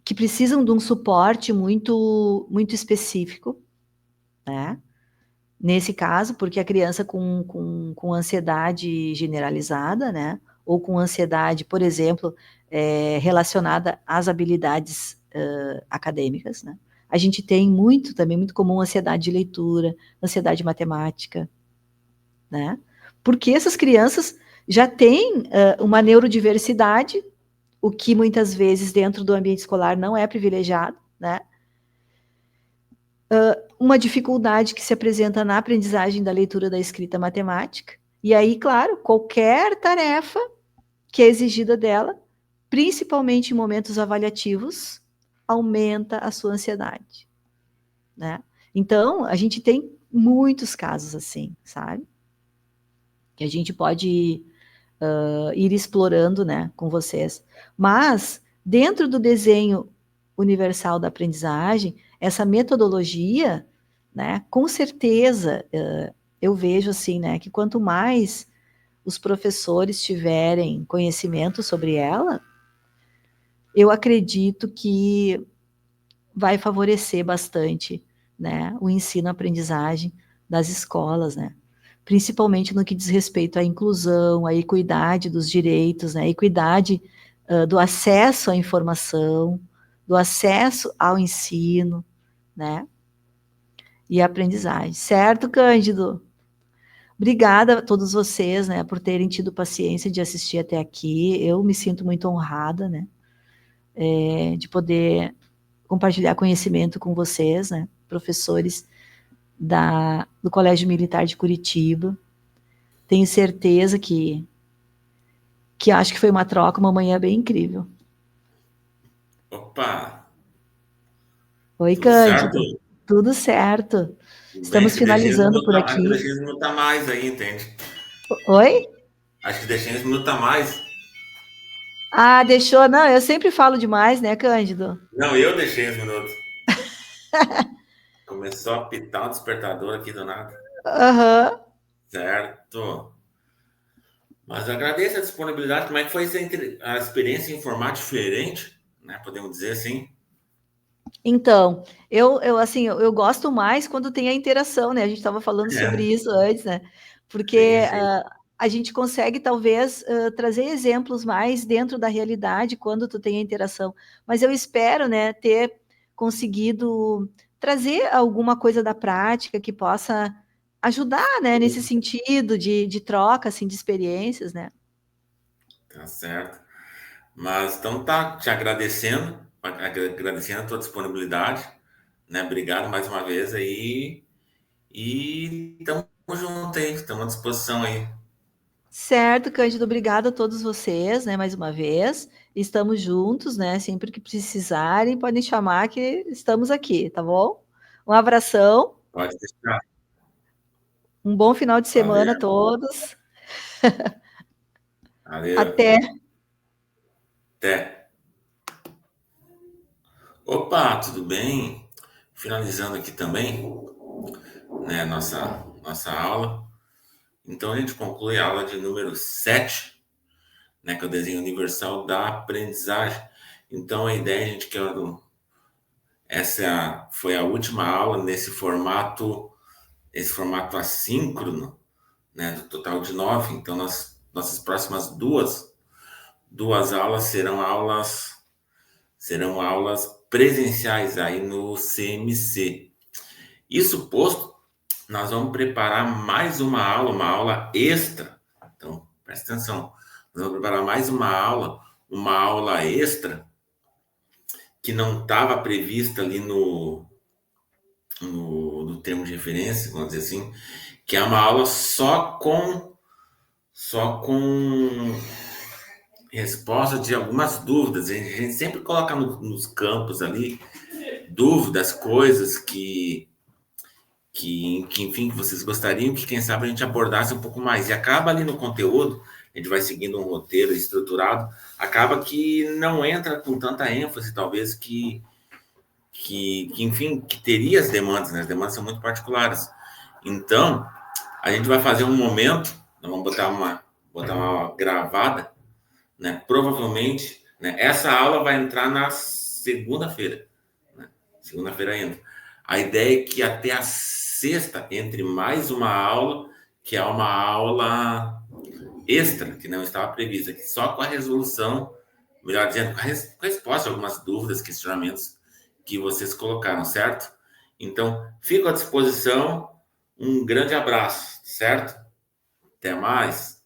que precisam de um suporte muito, muito específico, né? Nesse caso, porque a criança com ansiedade generalizada, né? Ou com ansiedade, por exemplo, relacionada às habilidades acadêmicas, né? A gente tem também muito comum ansiedade de leitura, ansiedade matemática, né? Porque essas crianças já têm uma neurodiversidade, o que muitas vezes dentro do ambiente escolar não é privilegiado, né? Uma dificuldade que se apresenta na aprendizagem da leitura, da escrita, matemática. E aí, claro, qualquer tarefa que é exigida dela, principalmente em momentos avaliativos, aumenta a sua ansiedade, né? Então, a gente tem muitos casos assim, sabe? Que a gente pode ir explorando, né, com vocês. Mas, dentro do desenho universal da aprendizagem, essa metodologia, né, com certeza, eu vejo assim, né, que quanto mais os professores tiverem conhecimento sobre ela, eu acredito que vai favorecer bastante, né, o ensino-aprendizagem das escolas, né, principalmente no que diz respeito à inclusão, à equidade dos direitos, né, à equidade do acesso à informação, do acesso ao ensino, né, e à aprendizagem. Certo, Cândido? Obrigada a todos vocês, né, por terem tido paciência de assistir até aqui. Eu me sinto muito honrada, né, de poder compartilhar conhecimento com vocês, né, professores do Colégio Militar de Curitiba. Tenho certeza que acho que foi uma troca, uma manhã bem incrível. Opa! Oi, Tudo certo? Cândido. Tudo certo. Tudo bem? Estamos Acho que deixei uns finalizando minutos por acho que aqui. deixei uns minutos a mais aí, entende? Oi? Acho que deixei uns minutos a mais. Ah, deixou. Não, eu sempre falo demais, né, Cândido? Não, eu deixei uns minutos. Começou a apitar o despertador aqui do nada. Aham. Certo. Mas agradeço a disponibilidade. Como é que foi a experiência em informar diferente, né? Podemos dizer assim. Então, assim, eu gosto mais quando tem a interação, né? A gente estava falando sobre É, isso antes, né? Porque sim, sim. a gente consegue, talvez, trazer exemplos mais dentro da realidade quando tu tem a interação. Mas eu espero, né, ter conseguido trazer alguma coisa da prática que possa ajudar, né, nesse sentido de troca, assim, de experiências, né? Tá certo. Mas então tá, te agradecendo a tua disponibilidade, né? Obrigado mais uma vez aí. E estamos juntos aí, estamos à disposição aí. Certo, Cândido, obrigada a todos vocês, né, mais uma vez. Estamos juntos, né? Sempre que precisarem, podem chamar que estamos aqui, tá bom? Um abração, Pode deixar. um bom final de semana a Valeu, todos. valeu. Até. Até. Opa, tudo bem? Finalizando aqui também, né, nossa aula. Então a gente conclui a aula de número 7, né, que é o desenho universal da aprendizagem. Então a ideia, gente, essa foi a última aula nesse formato, esse formato assíncrono, né, do total de 9. Então nossas próximas duas aulas serão aulas presenciais aí no CMC. Isso posto, nós vamos preparar mais uma aula extra. Então, presta atenção. Nós vamos preparar mais uma aula extra que não estava prevista ali no termo de referência, vamos dizer assim, que é uma aula só com resposta de algumas dúvidas. A gente sempre coloca nos campos ali dúvidas, coisas que, enfim, vocês gostariam que, quem sabe, a gente abordasse um pouco mais. E acaba ali no conteúdo, a gente vai seguindo um roteiro estruturado, acaba que não entra com tanta ênfase, talvez, enfim, que teria as demandas, né? As demandas são muito particulares. Então, a gente vai fazer um momento, nós vamos botar uma gravada, né? Provavelmente, né? Essa aula vai entrar na segunda-feira, né? Segunda-feira ainda. A ideia é que até a sexta entre mais uma aula, que é uma aula extra, que não estava prevista, que só com a resolução, melhor dizendo, com a resposta a algumas dúvidas, questionamentos que vocês colocaram, certo? Então, fico à disposição. Um grande abraço, certo? Até mais.